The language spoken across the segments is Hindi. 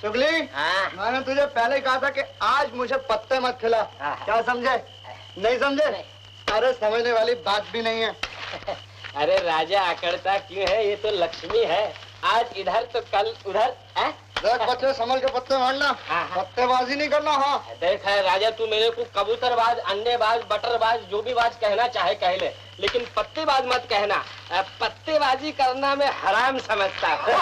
चुगली, मैंने तुझे पहले ही कहा था कि आज मुझे पत्ते मत खिला। क्या समझे? नहीं समझे? अरे समझने वाली बात भी नहीं है। अरे राजा अकड़ता क्यों है? ये तो लक्ष्मी है। आज इधर तो कल उधर। देख बच्चे, संभल के पत्ते मारना, पत्तेबाजी नहीं करना। हाँ देख है राजा, तू मेरे को कबूतरबाज, अंडेबाज, बटरबाज, जो भी बाज कहना चाहे कह ले, लेकिन पत्तेबाज मत कहना। पत्तेबाजी करना मैं हराम समझता हूँ।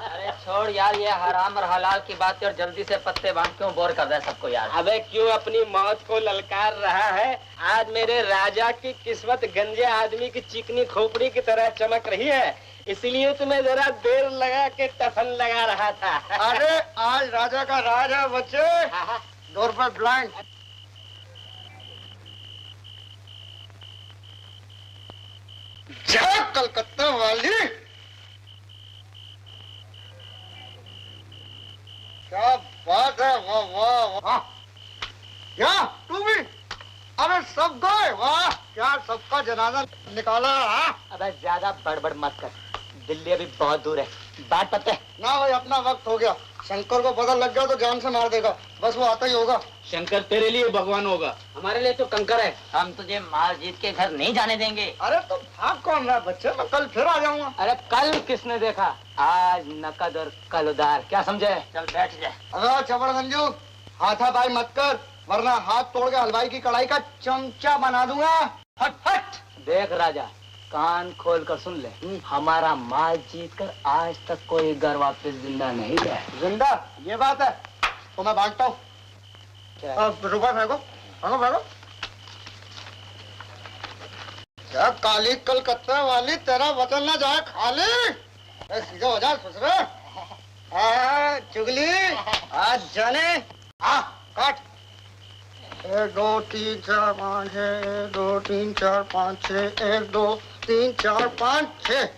अरे छोड़ यार ये हराम और हलाल की बात, और जल्दी से पत्ते बांध, क्यों बोर कर रहा है सबको यार? अबे क्यों अपनी मौत को ललकार रहा है? आज मेरे राजा की किस्मत गंजे आदमी की चिकनी खोपड़ी की तरह चमक रही है, इसलिए तुम्हें जरा देर लगा के टफन लगा रहा था। अरे आज राजा का राज है बच्चे। डोर पर ब्लाइंड। जय कलकत्ता वाली। क्या बात है, वाह वाह वाह। क्या तू भी? अरे सब गए, वाह क्या सबका जनाजा निकाला। अबे ज्यादा बड़बड़ मत कर, दिल्ली अभी बहुत दूर है। बात पत्ते ना भाई, अपना वक्त हो गया। शंकर को पता लग गया तो जान से मार देगा, बस वो आता ही होगा। शंकर तेरे लिए भगवान होगा, हमारे लिए तो कंकर है। हम तुझे मार जीत के घर नहीं जाने देंगे। अरे तो भाग कौन रहा बच्चे, मैं कल फिर आ जाऊंगा। अरे कल किसने देखा? आज नकद और कल उधार, क्या समझे? चल बैठ जा। अरे चबड़ गंजू, हाथापाई मत कर, वरना हाथ तोड़ के हलवाई की कढ़ाई का चमचा बना दूंगा। हट हट। देख राजा, कान खोल कर सुन ले, हमारा माल जीत कर आज तक कोई घर वापस जिंदा नहीं गया। जिंदा? ये बात है तो मैं बांटता हूँ। रुपए फेंको फेंको फेंको। क्या काली कलकत्ता वाली, तेरा वतन ना जाए खाली। सीधा हो जा ससुरे। चुगली आज जाने। काट। 1 2 3 4 5 6, 1 2 3 4 5 6, 1 2 3 4 5 6।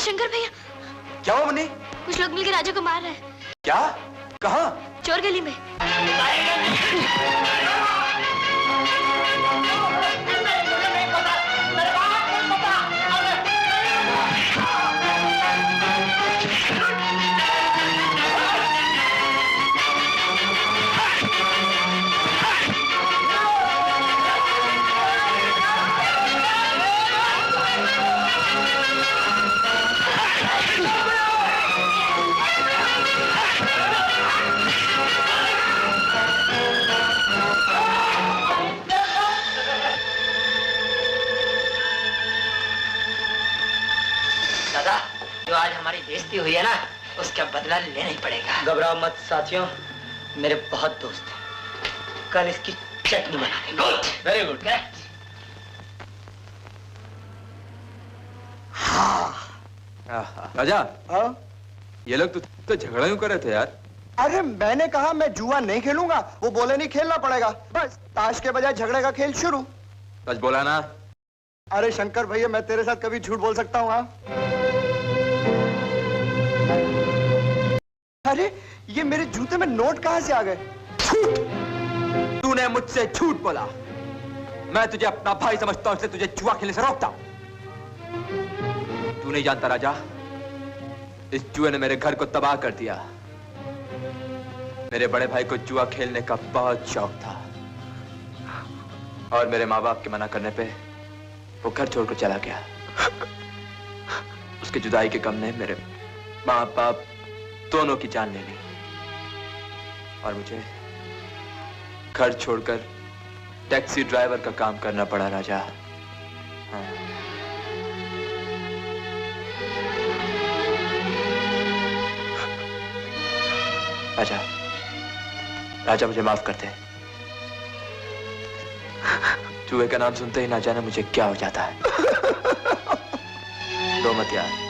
शंकर भैया। क्या हुआ मुन्नी? कुछ लोग मिलकर राजा को मार रहे हैं। क्या? कहाँ? चोर गली में। जो आज हमारी बेइज्जती हुई है ना, उसका बदला लेना ही पड़ेगा। घबराओ मत साथियों, मेरे बहुत दोस्त हैं, कल इसकी चटनी बना देंगे। Good, very good. राजा, ये लोग तो झगड़ा क्यों कर रहे थे यार? अरे मैंने कहा मैं जुआ नहीं खेलूंगा, वो बोले नहीं खेलना पड़ेगा, बस ताश के बजाय झगड़े का खेल शुरू। सच बोला ना? अरे शंकर भैया, मैं तेरे साथ कभी झूठ बोल सकता हूँ? अरे ये मेरे जूते में नोट कहां से आ गए? तूने मुझसे झूठ बोला। मैं तुझे अपना भाई समझता हूं, इसलिए तुझे जुआ खेलने से रोकता हूं। तू नहीं जानता राजा, इस जुए ने मेरे घर को तबाह कर दिया। मेरे बड़े भाई को जुआ खेलने का बहुत शौक था और मेरे माँ बाप के मना करने पे वो घर छोड़कर चला गया। उसकी जुदाई के गम ने मेरे माँ बाप दोनों की जान ले ली और मुझे घर छोड़कर टैक्सी ड्राइवर का काम करना पड़ा राजा। हाँ। राजा, राजा मुझे माफ कर दे। जुए का नाम सुनते ही ना जाने मुझे क्या हो जाता है। रो मत यार।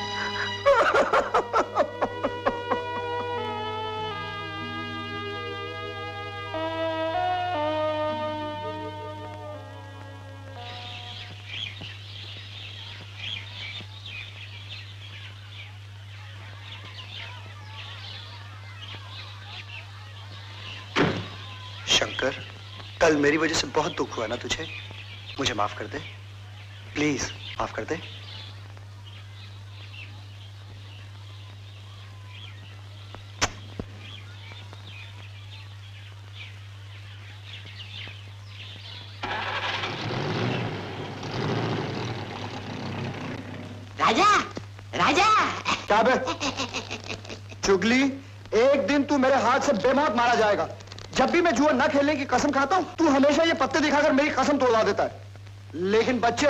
शंकर, कल मेरी वजह से बहुत दुख हुआ ना तुझे? मुझे माफ कर दे, प्लीज माफ कर दे। राजा, राजा। क्या बे? चुगली, एक दिन तू मेरे हाथ से बेमौत मारा जाएगा। जब भी मैं जुआ न खेलने की कसम खाता हूँ, तू हमेशा ये पत्ते दिखाकर मेरी कसम तोड़वा देता है। लेकिन बच्चे,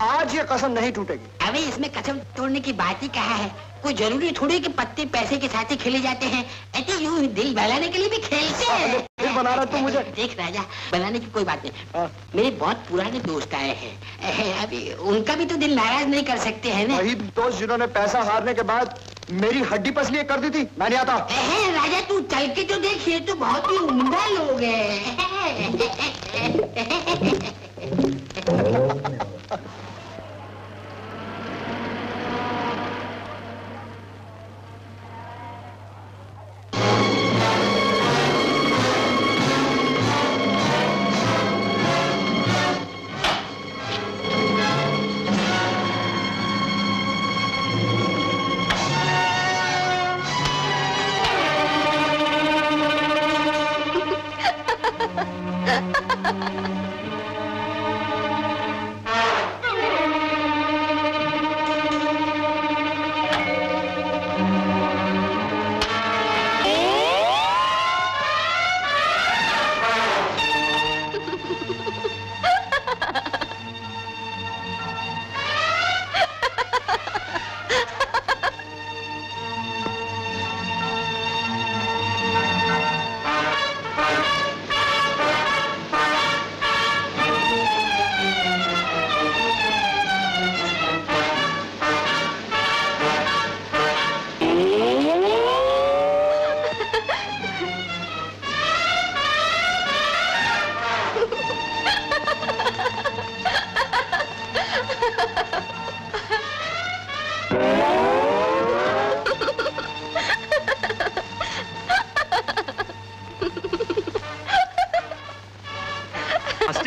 आज ये कसम नहीं टूटेगी। अबे इसमें कसम तोड़ने की बात ही कहा है? कोई जरूरी थोड़ी कि पत्ते पैसे के साथ ही खेले जाते हैं। ऐसे यूं दिल बहलाने के लिए भी खेलते हैं। फिर बना रहा तू मुझे? देख राजा, बनाने की कोई बात नहीं। मेरे बहुत पुराने दोस्त आए हैं, अभी उनका भी तो दिल नाराज नहीं कर सकते हैं ना। वही दोस्त जिन्होंने पैसा हारने के बाद मेरी हड्डी पसली कर दी थी। मैं नहीं आता। राजा तू चल के तो देख, ये तो बहुत ही उम्दा लोग हैं।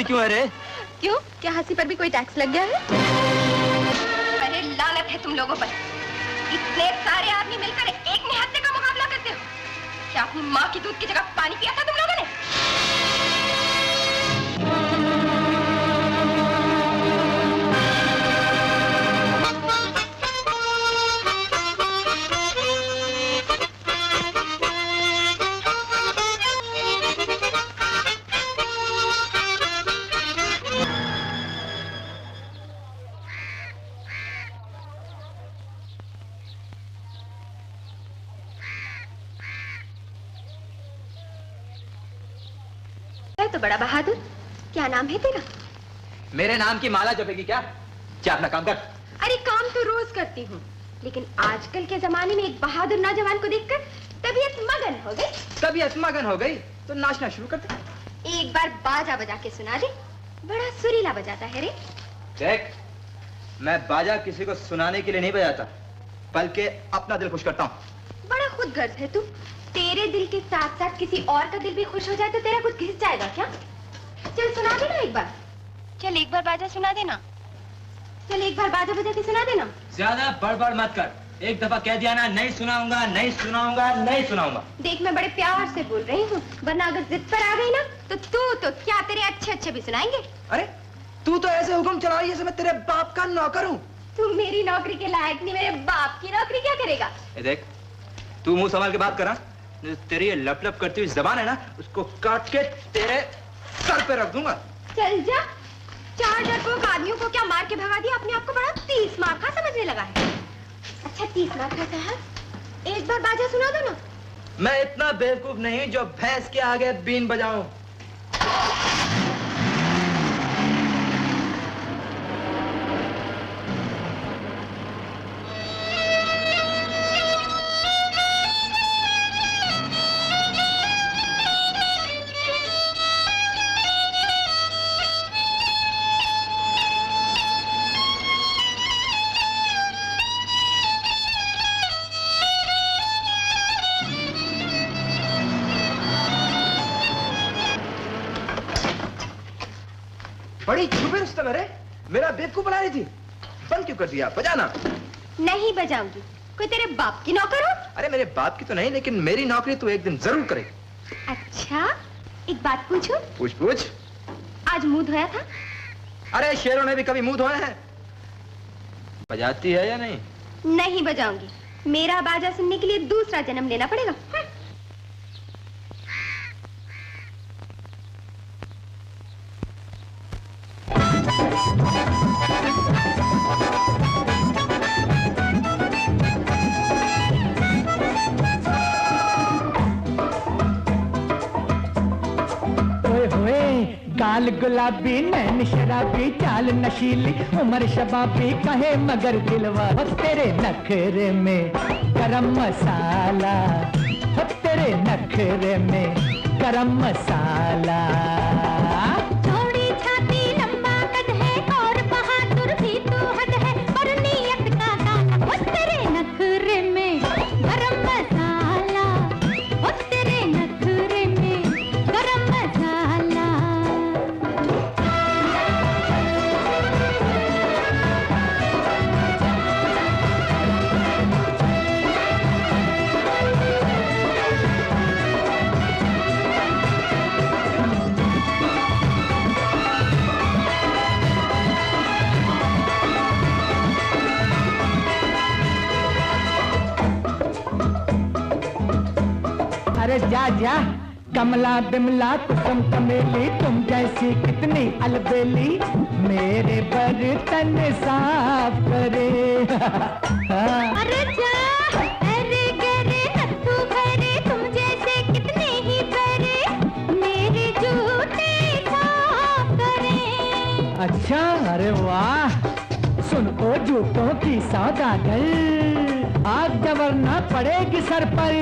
क्यों है रे? क्यों? क्या हंसी पर भी कोई टैक्स लग गया है? अरे लानत है तुम लोगों पर। इतने सारे आदमी मिलकर एक निहत्थे का मुकाबला करते हो। क्या अपनी माँ की दूध की जगह पानी पिया था तुम लोगों ने? तो बड़ा बहादुर, क्या नाम है तेरा? मेरे नाम की माला जपेगी क्या? क्या अपना काम कर। अरे काम तो रोज करती हूँ, लेकिन आजकल के जमाने में एक बहादुर नौजवान को देखकर तबीयत मगन हो गई। तबीयत मगन हो गई तो नाचना शुरू कर दे। एक बार बाजा बजा के सुना दे, बड़ा सुरीला बजाता है रे। देख, मैं बाजा किसी को सुनाने के लिए नहीं बजाता, बल्कि अपना दिल खुश करता हूँ। बड़ा खुद गर्ज है तू। तेरे दिल के साथ साथ किसी और का दिल भी खुश हो जाए तो तेरा कुछ घिस जाएगा क्या? चल सुना देना एक बार। चल एक बार बाजा सुना देना। चल एक बार बाजा बजा के सुना देना। ज्यादा बड़बड़ मत कर। एक दफा कह दिया ना, नहीं सुनाऊंगा, नहीं सुनाऊंगा, नहीं सुनाऊंगा। देख मैं बड़े प्यार से बोल रही हूँ, वरना अगर जिद पर आ गई ना तो तू तो क्या तेरे अच्छे अच्छे भी सुनाएंगे। अरे तू तो ऐसे हुक्म चला रही है जैसे मैं तेरे बाप का नौकर हूँ। तू मेरी नौकरी के लायक नहीं, मेरे बाप की नौकरी क्या करेगा? देख तू मुंह संभाल के बात करा। तेरी ये लप लप करती हुई जबान है ना, उसको काट के तेरे सर पे रख दूंगा। चल जा। 4 डरपोक आदमियों को क्या मार के भगा दिया, अपने आप को बड़ा 30 मार का समझने लगा है। अच्छा 30 मार का साहब, एक बार बाजा सुना दो ना। मैं इतना बेवकूफ नहीं जो भैंस के आगे बीन बजाऊं। बड़ी छुपे रुस्तम है, मेरा बेवकूफ बना रही थी। बंद क्यों कर दिया? बजाना। नहीं बजाऊंगी। कोई तेरे बाप की नौकर हो? अरे मेरे बाप की तो नहीं, लेकिन मेरी नौकरी तो एक दिन जरूर करे। अच्छा एक बात पूछूं? पूछ पूछ। आज मुंह धोया था? अरे शेरों ने भी कभी मुंह धोए हैं। बजाती है या नहीं? नहीं बजाऊंगी। मेरा बाजा सुनने के लिए दूसरा जन्म लेना पड़ेगा। गाल गुलाबी नैन शराबी चाल नशीली उम्र शबाबी कहे मगर दिलवा हो तेरे नखरे में गरम मसाला, हो तेरे नखरे में गरम मसाला। थोड़ी छाती लंबा कद है और बहादुर भी तो हद है, और नीयत का दाना हो तेरे नखरे में गरम मसाला, हो तेरे नखरे में गरम मसाला। अरे जा जा कमला बिमला कुसुम कमेली तुम जैसी कितनी अलबेली मेरे बर्तन साफ करे। अरे जा अरे गरे नथु भरे तुम जैसे कितने ही बरे मेरे जूते साफ करे। अच्छा अरे वाह, सुन ओ जूतों की सौदागर, आग जवरना पड़ेगी सर पर।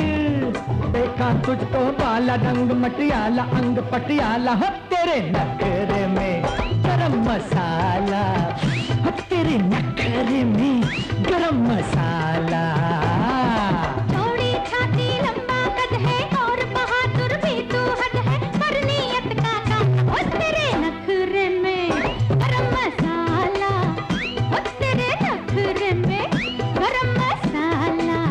देखा तुझको बाला रंग मटियाला अंग पटियाला, हो तेरे नखरे में गरम मसाला, हो तेरे नखरे में गरम मसाला। थोड़ी छाती लंबा कद है और बहादुर भी तो हद है, पर नीयत का काम हो तेरे नखरे में गरम मसाला, हो तेरे नखरे में गरम मसाला।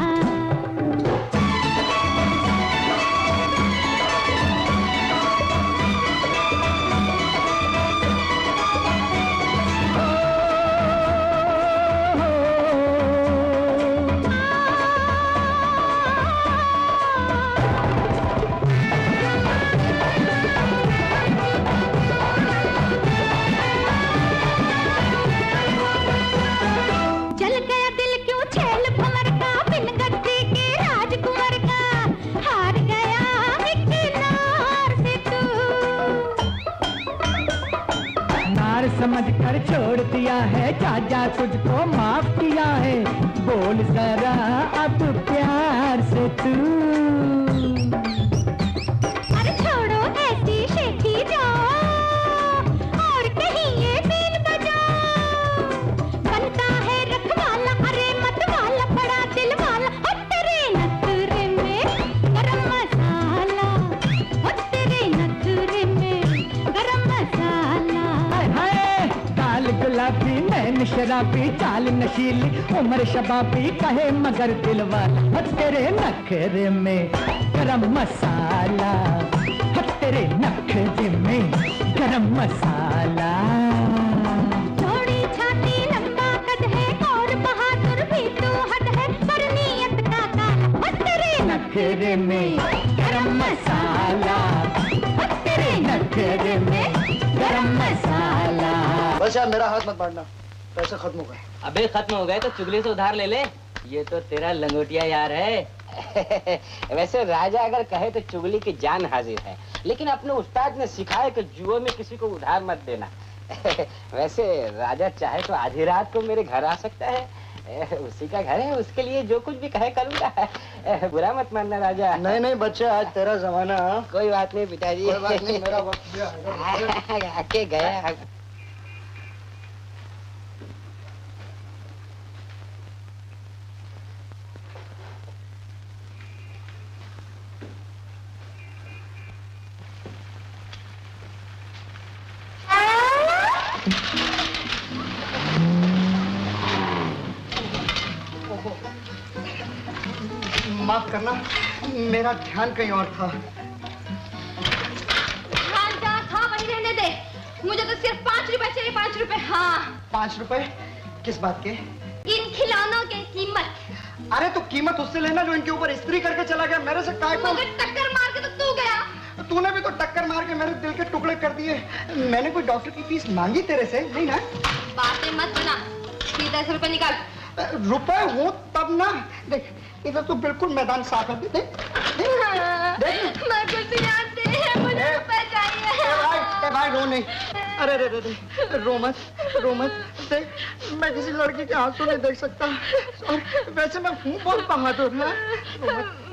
जल गया दिल क्यों छेल भंवर का, बिन गद्दी के राजकुंवर का, हार गया एक नार से तू। नार समझ कर छोड़ दिया है, चाचा तुझको माफ किया है, बोल जरा अब प्यार से तू। अरे छोड़ो ऐसी शेखी जाओ और कहीं ये बीन बजाओ, बनता है रखवाला अरे मत वाला बड़ा दिल वाला, और तेरे नखरे में चाल शराबी चाल नशीली उम्र शबाबी कहे मगर दिलवाला तेरे नखरे में गरम मसाला तेरे नखरे में गरम मसाला थोड़ी छाती लंबा कद है और बहादुर भी तू हद है पर नियत का काला तेरे नखरे में गरम मसाला तेरे नखरे में गरम मसाला। बस यार मेरा हाथ मत मारना, पैसे खत्म हो गए। अबे खत्म हो गए तो चुगली से उधार ले ले, ये तो तेरा लंगोटिया यार है। वैसे राजा अगर कहे तो चुगली की जान हाजिर है, लेकिन अपने उस्ताद ने सिखाया कि जुए में किसी को उधार मत देना। वैसे राजा चाहे तो आधी रात को मेरे घर आ सकता है, उसी का घर है, उसके लिए जो कुछ भी कहे करूंगा। बुरा मत मानना राजा। नहीं नहीं बच्चे, आज तेरा जमाना। कोई बात नहीं पिताजी, कोई बात नहीं, मेरा वक्त भी आएगा। आके गया। माफ करना, मेरा ध्यान कहीं और था। ध्यान जहाँ था वहीं रहने दे, मुझे तो सिर्फ 5 रुपए चाहिए, 5 रुपए। हाँ 5 रुपए? किस बात के? इन खिलौनों की कीमत। अरे तो कीमत उससे लेना जो इनके ऊपर इस्त्री करके चला गया, मेरे से काय को? मगर टक्कर मार के तो तू गया। तूने भी तो टक्कर मार के मेरे दिल के टुकड़े कर दिए। मैंने कोई डॉक्टर की फीस मांगी तेरे से? नहीं ना? बातें मत बना, 10 रुपए निकाल। रुपए हो तब ना। देख इधर तो बिल्कुल मैदान साफ है। देख मैं कुछ याद नहीं, मुझे रुपए चाहिए। भाई रो नहीं। अरे रे रे रे, रो मत देख, मैं किसी लड़की के आंसू नहीं देख सकता, और वैसे मैं हूँ बहुत बहादुर है।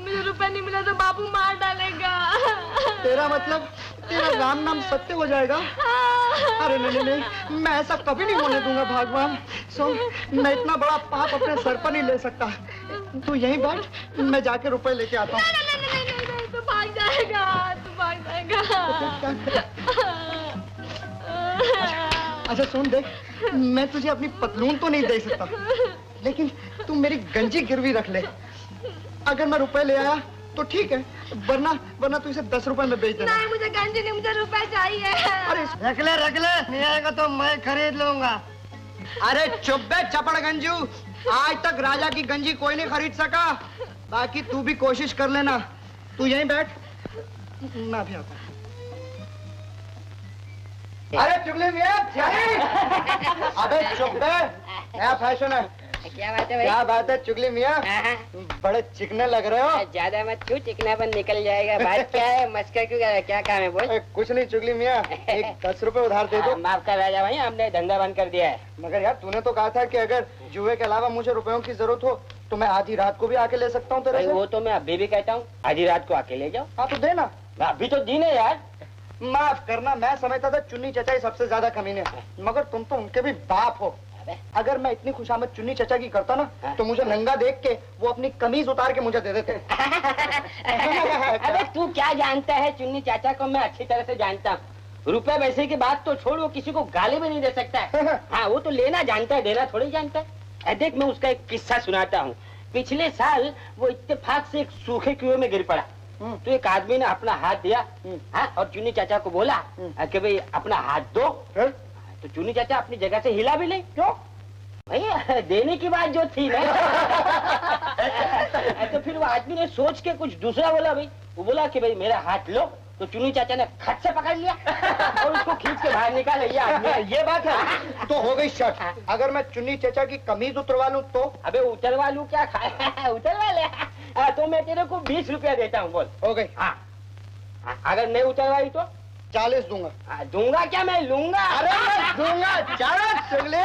मुझे रुपए नहीं मिला तो बाबू मार डालेगा। तेरा मतलब तेरा राम नाम सत्य हो जाएगा? अरे नहीं नहीं, मैं ऐसा कभी नहीं होने दूंगा भगवान। सुन, मैं इतना बड़ा पाप अपने सर पर नहीं ले सकता। तू यहीं बैठ, मैं जाके रुपए लेके आता हूँ। नहीं, तू भाग जाएगा, तू भाग जाएगा। अच्छा सुन, देख मैं तुझे अपनी पतलून तो नहीं दे सकता, लेकिन तू मेरी गंजी गिरवी रख ले। अगर मैं रुपए ले आया तो ठीक है, वरना तू इसे 10 रुपए में बेच देना। नहीं, मुझे गंजी नहीं, मुझे रुपए चाहिए। अरे रख ले, नहीं आएगा तो मैं खरीद लूंगा। अरे चुप बे चपड़ गंजू, आज तक राजा की गंजी कोई नहीं खरीद सका, बाकी तू भी कोशिश कर लेना। तू यहीं बैठ, मैं भी आता हूँ। अरे चुगली मियां, अबे चुप बे, नया फैशन है। क्या बात है भाई? क्या बात है चुगली मियां, बड़े चिकने लग रहे हो। ज्यादा मत क्यों, चिकनापन निकल जाएगा। बात क्या है, मस्का क्यों, क्या काम है बोल? कुछ नहीं चुगली मियां, एक 10 रुपए उधार दे दो। माफ कर राजा भाई, हमने धंधा बंद कर दिया है। मगर यार तूने तो कहा था कि अगर जुए के अलावा मुझे रुपयों की जरूरत हो तो मैं आधी रात को भी आके ले सकता हूँ तेरे से। वो तो मैं अभी भी कहता हूँ, आधी रात को आके ले जाओ। हाँ तो देना। अभी तो दी नहीं यार। माफ करना, मैं समझता था चुन्नी चचा ही सबसे ज्यादा कमीने, मगर तुम तो उनके भी बाप हो। अगर मैं इतनी खुशामद चुन्नी चचा की करता ना तो मुझे नंगा देख के वो अपनी कमीज उतार के मुझे दे देते। अबे तू क्या जानता है, चुन्नी चाचा को मैं अच्छी तरह से जानता हूँ। रुपए पैसे की बात तो छोड़, वो किसी को गाली भी नहीं दे सकता है। हाँ वो तो लेना जानता है, देना थोड़ी जानता है। देख मैं उसका एक किस्सा सुनाता हूँ। पिछले साल वो इत्तेफाक से एक सूखे कुएं में गिर पड़ा, तो एक आदमी ने अपना हाथ दिया, हाँ, और चुन्नी चाचा को बोला कि भाई अपना हाथ दो। तो चुन्नी चाचा अपनी जगह से हिला भी नहीं। क्यों भाई, देने की बात जो थी ना। तो फिर वो आदमी ने सोच के कुछ दूसरा बोला। भाई वो बोला कि भाई मेरा हाथ लो, तो चुन्नी चाचा ने खट से पकड़ लिया और उसको खींच के बाहर निकाल लिया। ये बात है तो हो गई शर्त। अगर मैं चुन्नी चाचा की कमीज उतरवा लूं तो? अबे उतरवा लूं क्या, उतरवा ले तो मैं तेरे को 20 रुपया देता हूँ। बोल हो गई। हाँ, अगर नहीं उतरवाई तो 40 दूंगा। दूंगा क्या, मैं लूंगा। अरे मैं दूंगा। चलो चुगले।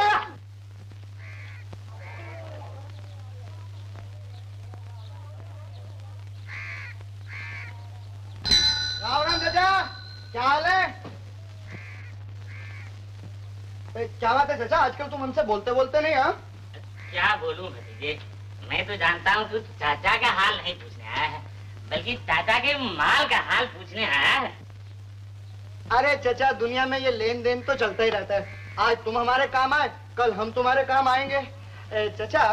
राम चाचा, क्या हाल है? क्या बात है चाचा, आजकल तुम हमसे बोलते बोलते नहीं? हाँ क्या बोलूं भतीजे, मैं तो जानता हूँ तू चाचा का हाल नहीं पूछने आया है, बल्कि चाचा के माल का हाल पूछने आया है। अरे चाचा, दुनिया में ये लेन देन तो चलता ही रहता है। आज तुम हमारे काम आए, कल हम तुम्हारे काम आएंगे। चाचा,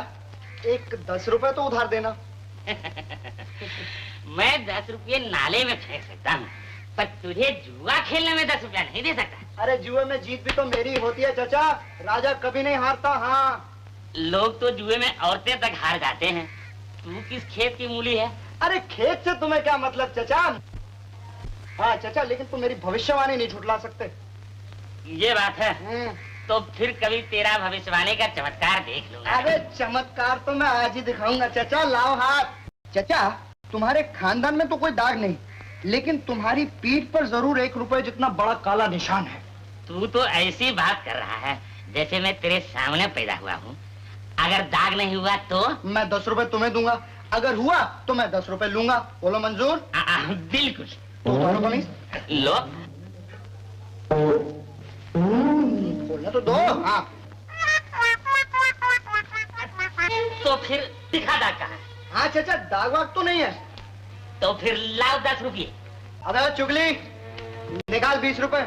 एक 10 रुपए तो उधार देना। मैं 10 रुपये नाले में फेंक सकता हूँ, पर तुझे जुआ खेलने में 10 रुपया नहीं दे सकता। अरे जुए में जीत भी तो मेरी होती है चाचा, राजा कभी नहीं हारता। हाँ, लोग तो जुए में औरतें तक हार जाते हैं, तू किस खेत की मूली है? अरे खेत से तुम्हें क्या मतलब चाचा? हाँ चाचा, लेकिन तुम मेरी भविष्यवाणी नहीं झुठला सकते। ये बात है, तो फिर कभी तेरा भविष्यवाणी का चमत्कार देख लूंगा। अरे चमत्कार तो मैं आज ही दिखाऊंगा चाचा, लाओ हाथ। चाचा, तुम्हारे खानदान में तो कोई दाग नहीं, लेकिन तुम्हारी पीठ पर जरूर 1 रुपए जितना बड़ा काला निशान है। तू तो ऐसी बात कर रहा है जैसे मैं तेरे सामने पैदा हुआ हूँ। अगर दाग नहीं हुआ तो? मैं 10 रुपए तुम्हें दूंगा, अगर हुआ तो मैं 10 रुपए लूंगा। बोलो मंजूर? बिल्कुल। लो, बोलना तो दो। हाँ। तो फिर दिखा दाग कहाँ? हाँ चाचा, दाग वाग तो नहीं है। तो फिर लाओ 10 रुपये। अबे चुगली, निकाल 20 रुपए।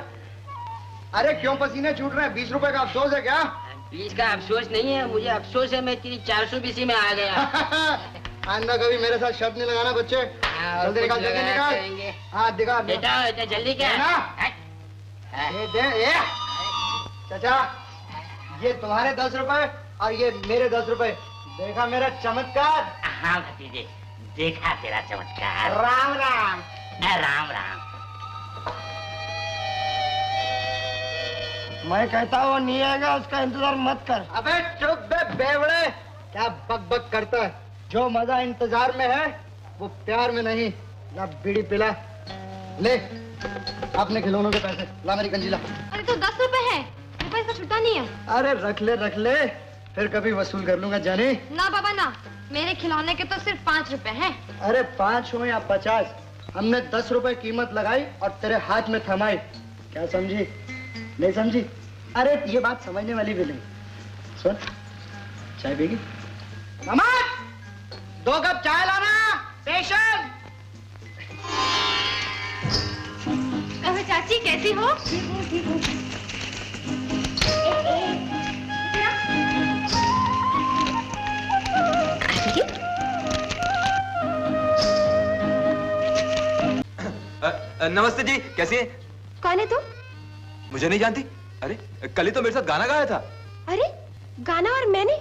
अरे क्यों पसीने छूट रहे हैं? 20 रुपए का अफसोस है क्या? 20 का अफसोस नहीं है, मुझे अफसोस है मैं तेरी 420 में आ गया। आंदा कभी मेरे साथ शब्द नहीं लगाना बच्चे। जल्दी निकाल, जल्दी निकाल। हाँ दिखा बेटा, जल्दी क्या? ये दे, ये चाचा, ये तुम्हारे 10 रुपए और ये मेरे 10 रुपए। देखा मेरा चमत्कार? हाँ भतीजे, देखा तेरा चमत्कार। राम राम। राम राम। मैं कहता हूँ नहीं आएगा, उसका इंतजार मत कर। अबे चुप बे बेवड़े, क्या बक बक करता है? जो मजा इंतजार में है वो प्यार में नहीं। ला बीड़ी पिला, ले अपने खिलौनों के पैसे। ला मेरी कंजीला। अरे तो 10 रुपए है, वो पैसा छुट्टा नहीं है। अरे रख ले, फिर कभी वसूल कर लूंगा जानी। ना बाबा ना, मेरे खिलौने के तो सिर्फ 5 रुपए हैं। अरे 5 हो या 50, हमने 10 रुपए कीमत लगाई और तेरे हाथ में थमाई। क्या समझी? नहीं समझी? अरे ये बात समझने वाली भी नहीं। सुन, चाय पीगी? मामा, 2 कप चाय लाना। पेशेंट। अरे चाची कैसी हो? ठीक हूँ। नमस्ते जी, कैसी हैं? कौन है तू? मुझे नहीं जानती? अरे कल ही तो मेरे साथ गाना गाया था। अरे गाना और मैंने?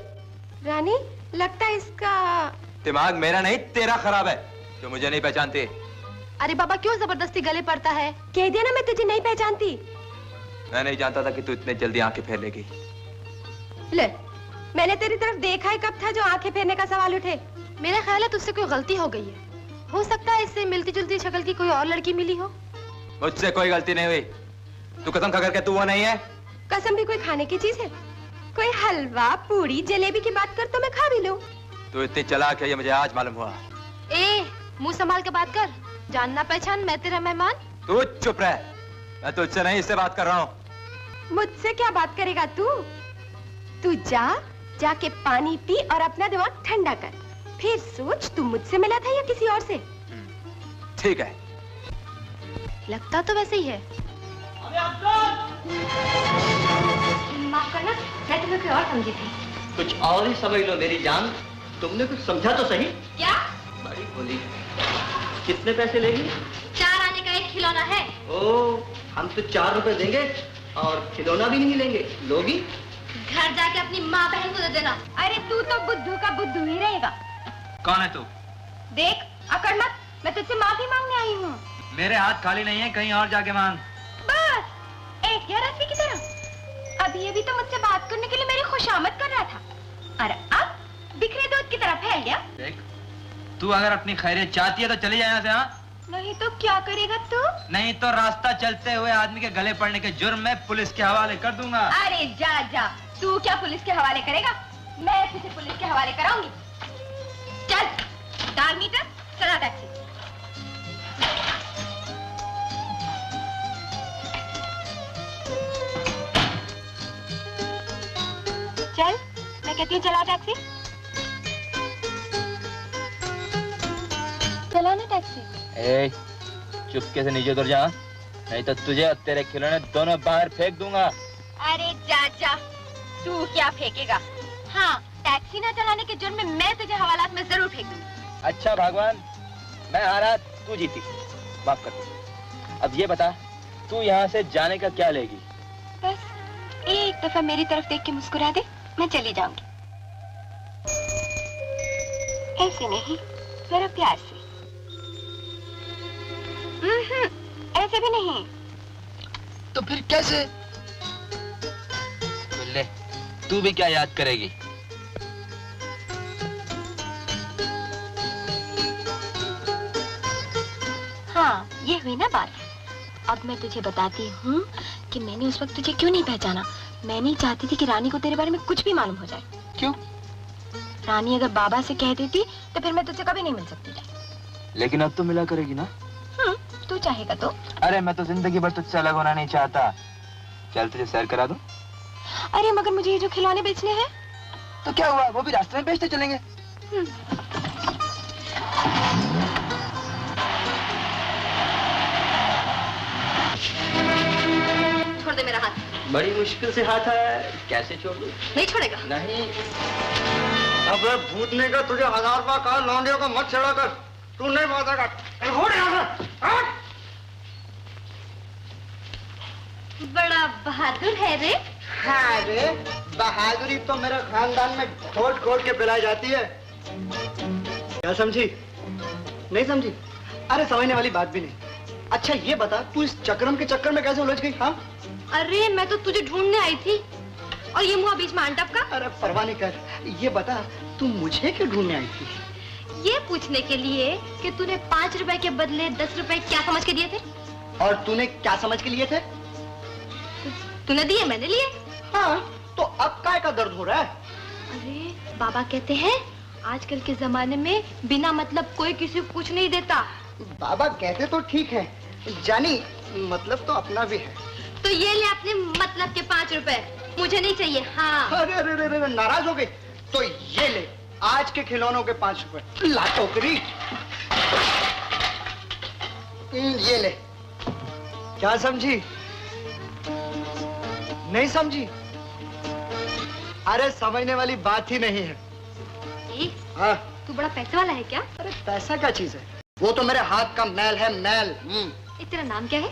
रानी, लगता है इसका दिमाग मेरा नहीं तेरा खराब है, जो मुझे नहीं पहचानती। अरे बाबा क्यों जबरदस्ती गले पड़ता है? कह दिया ना मैं तुझे नहीं पहचानती। मैं नहीं जानता था कि तू इतने जल्दी आंखें फेर लेगी। ले, मैंने तेरी तरफ देखा ही कब था जो आंखें फेरने का सवाल उठे? मेरा ख्याल है तुझसे कोई गलती हो गई है। हो सकता है इससे मिलती जुलती शक्ल की कोई और लड़की मिली हो। मुझसे कोई गलती नहीं हुई। तू कसम खा करके तू वो नहीं है। कसम भी कोई खाने की चीज है? कोई हलवा पूरी जलेबी की बात कर तो मैं खा भी लूं। तू इतनी चालाक है ये मुझे आज मालूम हुआ। मुंह संभाल के बात कर, जानना पहचान मैं तेरा मेहमान। तू चुप रह, मैं तुझसे नहीं इससे बात कर रहा हूँ। मुझसे क्या बात करेगा तू? तू जाके पानी पी और अपना दिमाग ठंडा कर, फिर सोच तू मुझसे मिला था या किसी और से। ठीक है। लगता तो वैसे ही है। माफ करना, मैं तुम्हें कोई और समझी थी। कुछ और ही समझ लो मेरी जान। तुमने कुछ समझा तो सही। क्या? बड़ी बोली। कितने पैसे लेगी? 4 आने का एक खिलौना है। ओ, हम तो 4 रुपए देंगे और खिलौना भी नहीं लेंगे। लोगी? घर जाके अपनी माँ बहन को दे देना। अरे तू तो बुद्धू का बुद्धू ही रहेगा। कौन है तू? देख, अकड़ मत, मैं तुझसे माफी मांगने आई हूँ। मेरे हाथ खाली नहीं है, कहीं और जाके मांग। बस एक गैर आदमी की तरह। अभी ये भी तो मुझसे बात करने के लिए मेरी खुशामद कर रहा था, और अब बिखरे दूध की तरह फैल गया। देख, तू अगर अपनी खैरियत चाहती है तो चली जाए यहाँ से। हाँ, नहीं तो क्या करेगा तू? नहीं तो रास्ता चलते हुए आदमी के गले पड़ने के जुर्म में पुलिस के हवाले कर दूंगा। अरे जा जा, तू क्या पुलिस के हवाले करेगा? मैं तुझे पुलिस के हवाले कराऊंगी। चल, डाल मीटर, चला टैक्सी। चल, मैं कहती हूँ चला टैक्सी। चला ना टैक्सी। ए, चुपके से नीचे उतर जा, नहीं तो तुझे और तेरे खिलौने दोनों बाहर फेंक दूंगा। अरे जा जा, तू क्या फेंकेगा? हाँ, टैक्सी ना चलाने के जुर्म में मैं तुझे हवालात में जरूर फेंक दूंगी। अच्छा भगवान, मैं हारा, तू जीती, माफ कर दे। अब ये बता, तू यहाँ से जाने का क्या लेगी? बस एक दफा मेरी तरफ देख के मुस्कुरा दे, मैं चली जाऊंगी। ऐसे नहीं, जरा प्यार से। ऐसे भी नहीं। तो फिर कैसे? ले, तू भी क्या याद करेगी? हाँ, ये हुई ना बात। अब मैं तुझे बताती हूँ कि मैंने उस वक्त तुझे क्यों नहीं पहचाना। मैं नहीं चाहती थी कि रानी को तेरे बारे में कुछ भी मालूम हो जाए। क्यों? रानी अगर बाबा से कह देती तो फिर मैं तुझसे कभी नहीं मिल सकती थी। लेकिन अब तो मिला करेगी ना? तू चाहेगा तो। अरे मैं तो जिंदगी भर तुझसे अलग होना नहीं चाहता। चल तुझे सैर करा दूं? अरे मगर मुझे ये जो खिलौने बेचने हैं। तो क्या हुआ, वो भी रास्ते में बेचते चलेंगे। छोड़ दे मेरा हाथ। बड़ी मुश्किल से हाथ है, कैसे छोड़ दूं? नहीं छोड़ेगा? नहीं। अब भूतने का तुझे 1000 रुपया कहा, लौंडियों को मत छेड़ा कर। तू नहीं मारेगा। बड़ा बहादुर है रे। हाँ रे, बहादुरी तो मेरे खानदान में खोट खोट के पिलाई जाती है। क्या समझी? नहीं समझी? अरे समझने वाली बात भी नहीं। अच्छा ये बता, तू इस चक्रम के चक्कर में कैसे उलझ गई? हाँ? अरे मैं तो तुझे ढूंढने आई थी और ये मुआ बीच में आंटप का। अरे परवाह नहीं कर। ये बता, तू मुझे क्यों ढूंढने आई थी? ये पूछने के लिए कि तूने 5 रुपए के बदले 10 रुपए क्या समझ के दिए थे? और तूने क्या समझ के लिए थे? तूने दिए, मैंने लिए। हाँ, तो अब काय का दर्द हो रहा है? अरे बाबा कहते हैं आजकल के जमाने में बिना मतलब कोई किसी को कुछ नहीं देता। बाबा कहते तो ठीक है, जानी मतलब तो अपना भी है। तो ये ले अपने मतलब के 5 रुपए, मुझे नहीं चाहिए। हाँ। अरे अरे अरे अरे, नाराज हो गई? तो ये ले आज के खिलौनों के 5 रुपए। ला टोकरी। ये ले। क्या समझी? नहीं समझी? अरे समझने वाली बात ही नहीं है। हाँ? तू बड़ा पैसे वाला है क्या? अरे पैसा क्या चीज है? वो तो मेरे हाथ का मैल है, मैल। तेरा नाम क्या है?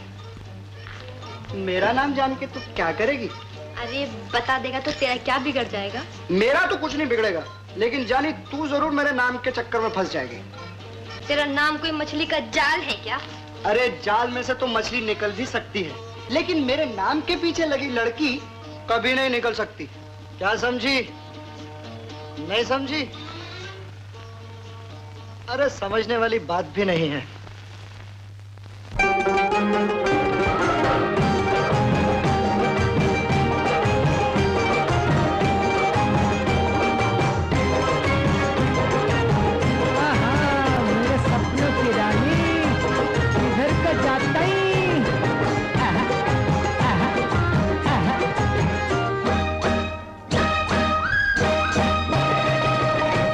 मेरा नाम जान के तू क्या करेगी? अरे बता देगा तो तेरा क्या बिगड़ जाएगा? मेरा तो कुछ नहीं बिगड़ेगा, लेकिन जानी तू जरूर मेरे नाम के चक्कर में फंस जाएगी। तेरा नाम कोई मछली का जाल है क्या? अरे जाल में से तो मछली निकल भी सकती है, लेकिन मेरे नाम के पीछे लगी लड़की कभी नहीं निकल सकती। क्या समझी? नहीं समझी? अरे समझने वाली बात भी नहीं है। मेरे सपनों की रानी इधर का जाता ही।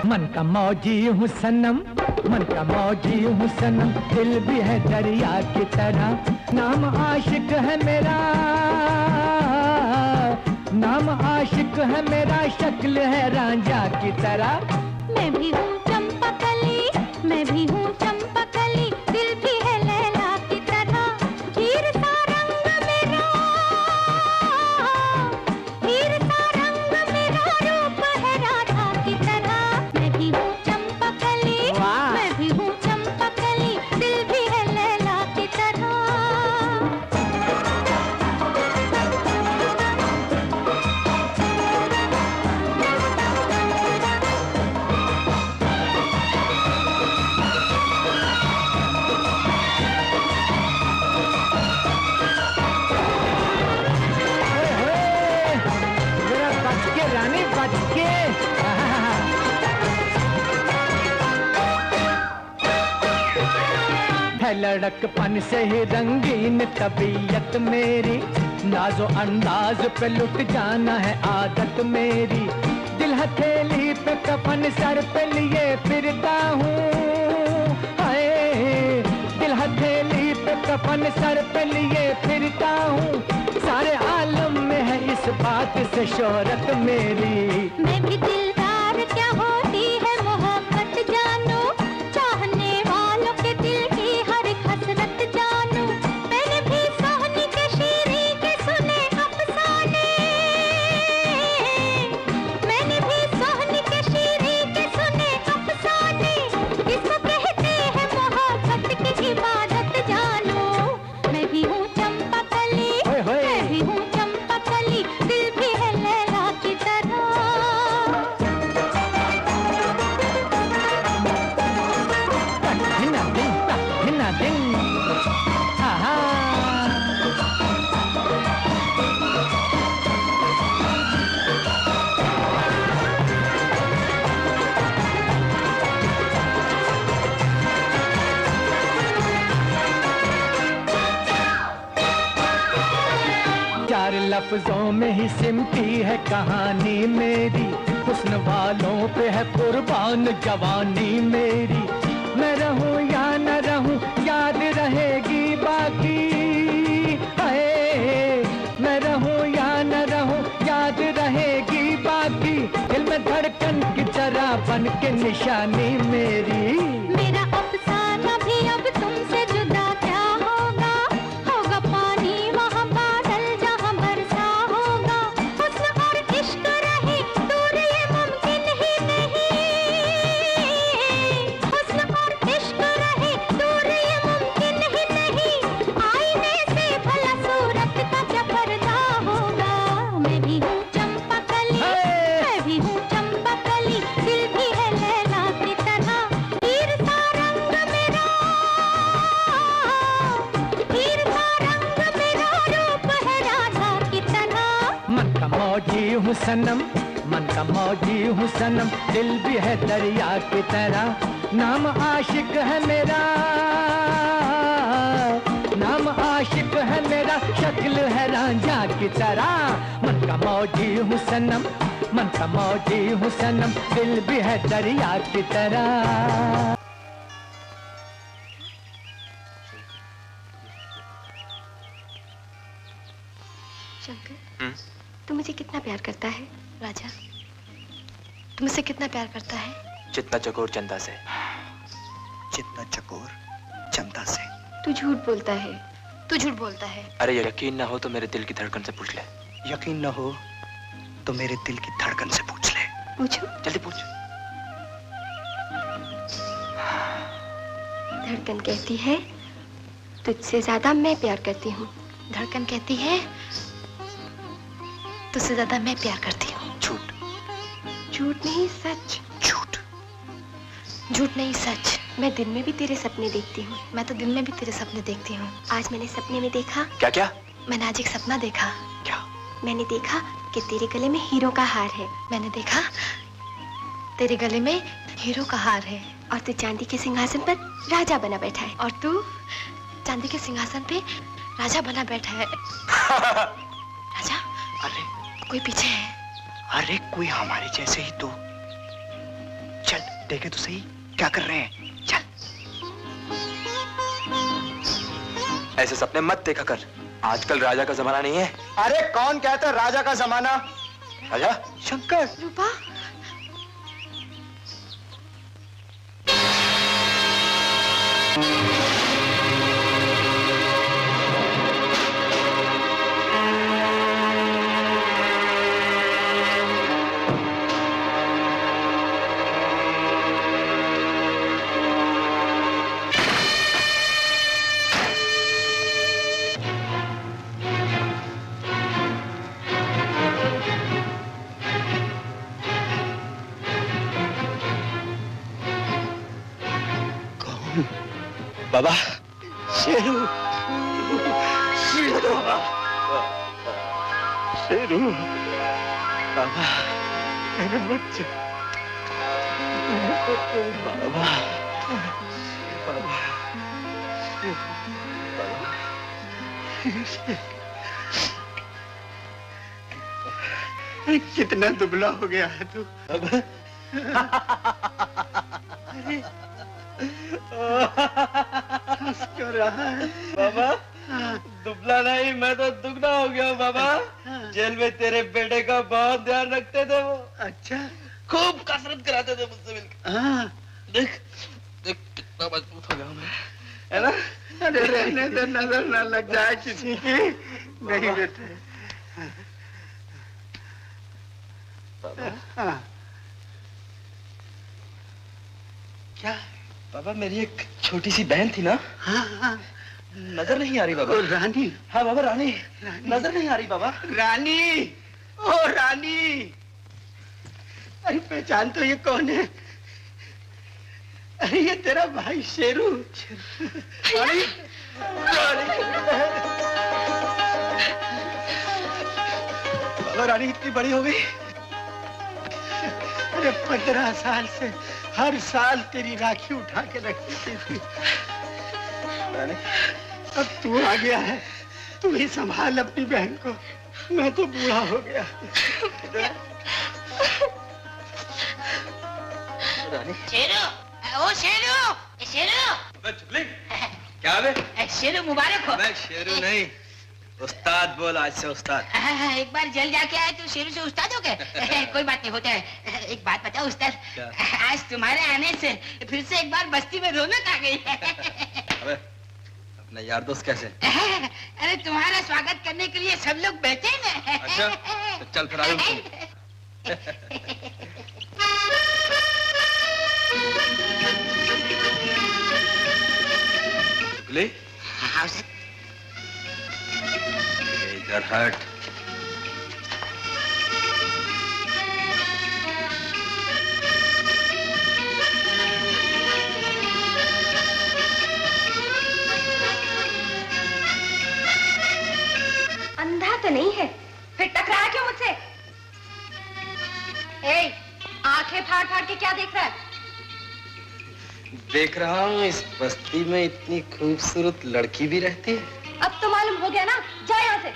मन का मौजी हूँ सनम, मन का मौजी हूँ सनम, दिल भी है दरिया की तरह। नाम आशिक है मेरा, नाम आशिक है मेरा, शक्ल है रांझा की तरह। मैं भी हूँ चंपकली, मैं भी हूँ चंपकली, दिल भी है लैला की तरह। हीर सा रंग मेरा, हीर सा रंग मेरा, रूप है राधा की तरह। मैं भी हूँ चंपकली, मैं भी हूँ चंपकली, दिल भी है लैला की तरह। रानी बच के। है लड़कपन से ही रंगीन तबीयत मेरी, नाजो अंदाज पे लुट जाना है आदत मेरी। दिल हथेली पे कफन सर पे लिए फिरता हूँ, हाय दिल हथेली पे कफन सर पे लिए फिरता हूँ। सारे आलम में है इस बात किसे शोहरत मेरी। मैं भी दिलदार क्या होती है मोहब्बत जानू, चाहने वालों के दिल की हर हसरत जानू। मैंने भी सोहनी के शीरी के सुने अफसाने, मैंने भी सोहनी के शीरी के सुने अफसाने। इसको कहते हैं मोहब्बत की इबादत जानू। मैं भी हूँ चंपा कली, मैं भी हूँ चंपा कली, दिल भी है लैला की तरह। हिना दिन, हिना दिन, आहा। चार लफ्जों में ही सिमटी है कहानी मेरी, हुस्न वालों पे है कुर्बान जवानी मेरी। मैं रहूं या न रहूं याद रहेगी बाकी, हाय मैं रहूं या न रहूं याद रहेगी बाकी। दिल में धड़कन की तरह बन के निशानी मेरी। मेरा अफसाना भी अब तुमसे जुदा क्या होगा, होगा पानी वहाँ बादल जहाँ बरसा होगा। हुस्न और इश्क रहे दूर ये मुमकिन ही नहीं, हुस्न और इश्क रहे दूर ये मुमकिन ही नहीं। आईने से भला सूरत का क्या पर्दा होगा। मैं भी हूँ चंपा कली, मैं भी हूँ चंपा कली, दिल भी है लैला की तरह। हीर सा रंग मेरा, हीर सा रंग मेरा, रूप है राधा की तरह। मन का मौजी हूँ सनम, मन का मौजी हूँ सनम, दिल भी है दरिया की तरह। नाम आशिक है मेरा, नाम आशिक है मेरा, शक्ल है रांझा की तरह। मन का मौजी हूँ सनम, मन का मौजी हूँ सनम, दिल भी है दरिया की तरह। शंकर, तू मुझे कितना प्यार करता है? राजा, तू मुझसे कितना प्यार करता है? जितना चकोर चंदा से। जितना चकोर चंदा से। तू झूठ बोलता है, तू झूठ बोलता है। अरे यकीन ना हो तो मेरे दिल की धड़कन से पूछ ले। यकीन न हो तो मेरे दिल की धड़कन से पूछ ले। पूछो, जल्दी पूछ। धड़कन कहती है तुझसे ज्यादा मैं प्यार करती हूँ। धड़कन कहती है तुझसे ज्यादा मैं प्यार करती हूँ। झूठ। झूठ नहीं सच। झूठ। झूठ नहीं सच। मैं दिन में भी तेरे सपने देखती हूँ। मैं तो दिन में भी तेरे सपने देखती हूँ। आज मैंने सपने में देखा। क्या क्या? मैंने आज एक सपना देखा। क्या? मैंने देखा कि तेरे गले में हीरो का हार है। मैंने देखा तेरे गले में हीरो का हार है और तू चांदी के सिंहासन पर राजा बना बैठा है। और तू चांदी के सिंहासन पे राजा बना बैठा है। राजा, अरे कोई पीछे है। अरे कोई हमारे जैसे ही तो। चल देखे तो सही क्या कर रहे हैं। चल। ऐसे सपने मत देखा कर, आजकल राजा का जमाना नहीं है। अरे कौन कहता है राजा का जमाना? राजा? शंकर। रूपा, बाबा, शेरू, शेरू, शेरू, बाबा, मत जा, बाबा, बाबा, कितना दुबला हो गया है तू। अरे हंस क्यों रहा है? बाबा, दुबला नहीं, मैं तो दुगना हो गया हूँ बाबा। जेल में तेरे बेटे का बहुत ध्यान रखते थे वो। अच्छा, खूब कसरत कराते थे मुझसे मिलकर। हाँ। देख देख कितना मजबूत हो गया मैं, है ना? अरे रहने दे, नजर ना लग जाए किसी की। नहीं बेटे। हाँ। क्या? बाबा मेरी एक छोटी सी बहन थी ना। हाँ हाँ। नजर नहीं आ रही बाबा। रानी। हाँ बाबा रानी, नजर नहीं आ रही बाबा। रानी, ओ रानी। अरे पहचान तो ये कौन है? अरे ये तेरा भाई शेरू। रानी, बाबा रानी इतनी बड़ी हो गई। अरे 15 साल से हर साल तेरी राखी उठा के रखती थी। रानी, अब तू आ गया है, तू ही संभाल अपनी बहन को। मैं तो बूढ़ा हो गया। रानी। शेरू, ओ शेरू, शेरू। क्या बे? शेरू मुबारक हो। मैं शेरू नहीं, उस्ताद बोल आज से उस्ताद। एक बार जेल जाके आए तो शेरू से उस्ताद हो गए? कोई बात नहीं, होता है। एक बात बताओ उस्ताद, आज तुम्हारे आने से फिर से एक बार बस्ती में रौनक आ गई है। अबे, अपना यार दोस्त कैसे? अरे तुम्हारा स्वागत करने के लिए सब लोग बैठे हैं। अच्छा, तो चल फिर आगे। हाँ उस्ताद। इधर हट। अंधा तो नहीं है, फिर टकराया क्यों मुझसे? ए, आंखें फाड़ फाड़ के क्या देख रहा है? देख रहा हूँ इस बस्ती में इतनी खूबसूरत लड़की भी रहती है। अब तो मालूम हो गया ना, जा यहाँ से।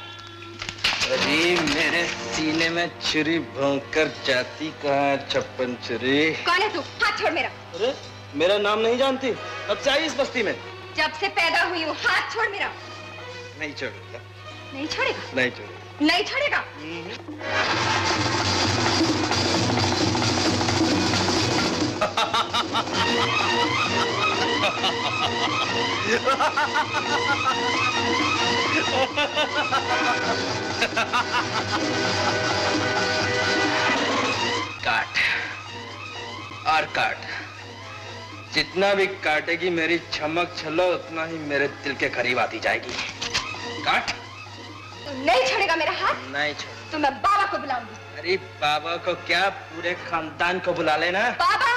अरे मेरे सीने में छुरी भोंक कर जाती कहाँ है छप्पन छुरी? कौन है तू? हाथ छोड़ मेरा। अरे मेरा नाम नहीं जानती? कब से आई इस बस्ती में? जब से पैदा हुई हूँ। हाथ छोड़ मेरा। नहीं छोड़ूंगा। नहीं छोड़ेगा? नहीं छोड़ूंगा। नहीं छोड़ेगा? काट और काट, जितना भी काटेगी मेरी चमक छलो उतना ही मेरे दिल के करीब आती जाएगी। काट। नहीं छोड़ेगा मेरा हाथ? नहीं छोड़। तो मैं बाबा को बुलाऊंगी। अरे बाबा को क्या, पूरे खानदान को बुला लेना। बाबा,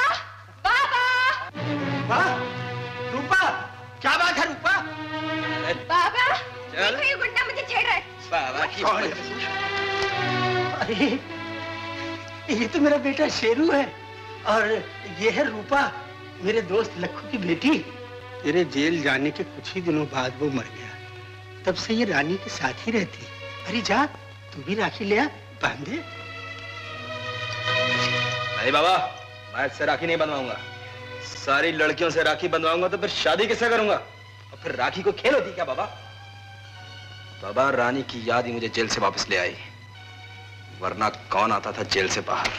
बाबा। वाह, रूपा, क्या बात है रूपा? बाबा, चल। देखो ये गुंडा मुझे छेड़ रहा है। बाबा की। अरे ये तो मेरा बेटा शेरू है और ये है रूपा, मेरे दोस्त लक्खू की बेटी। तेरे जेल जाने के कुछ ही दिनों बाद वो मर गया, तब से ये रानी के साथ ही रहती है। अरे जा, तू भी राखी ले आ, बांधे। नहीं बाबा, मैं इससे राखी नहीं बनवाऊंगा। सारी लड़कियों से राखी बनवाऊंगा तो फिर शादी किससे करूंगा? और फिर राखी को खेल होती क्या बाबा? बाबा रानी की याद ही मुझे जेल से वापस ले आई, वरना कौन आता था जेल से बाहर।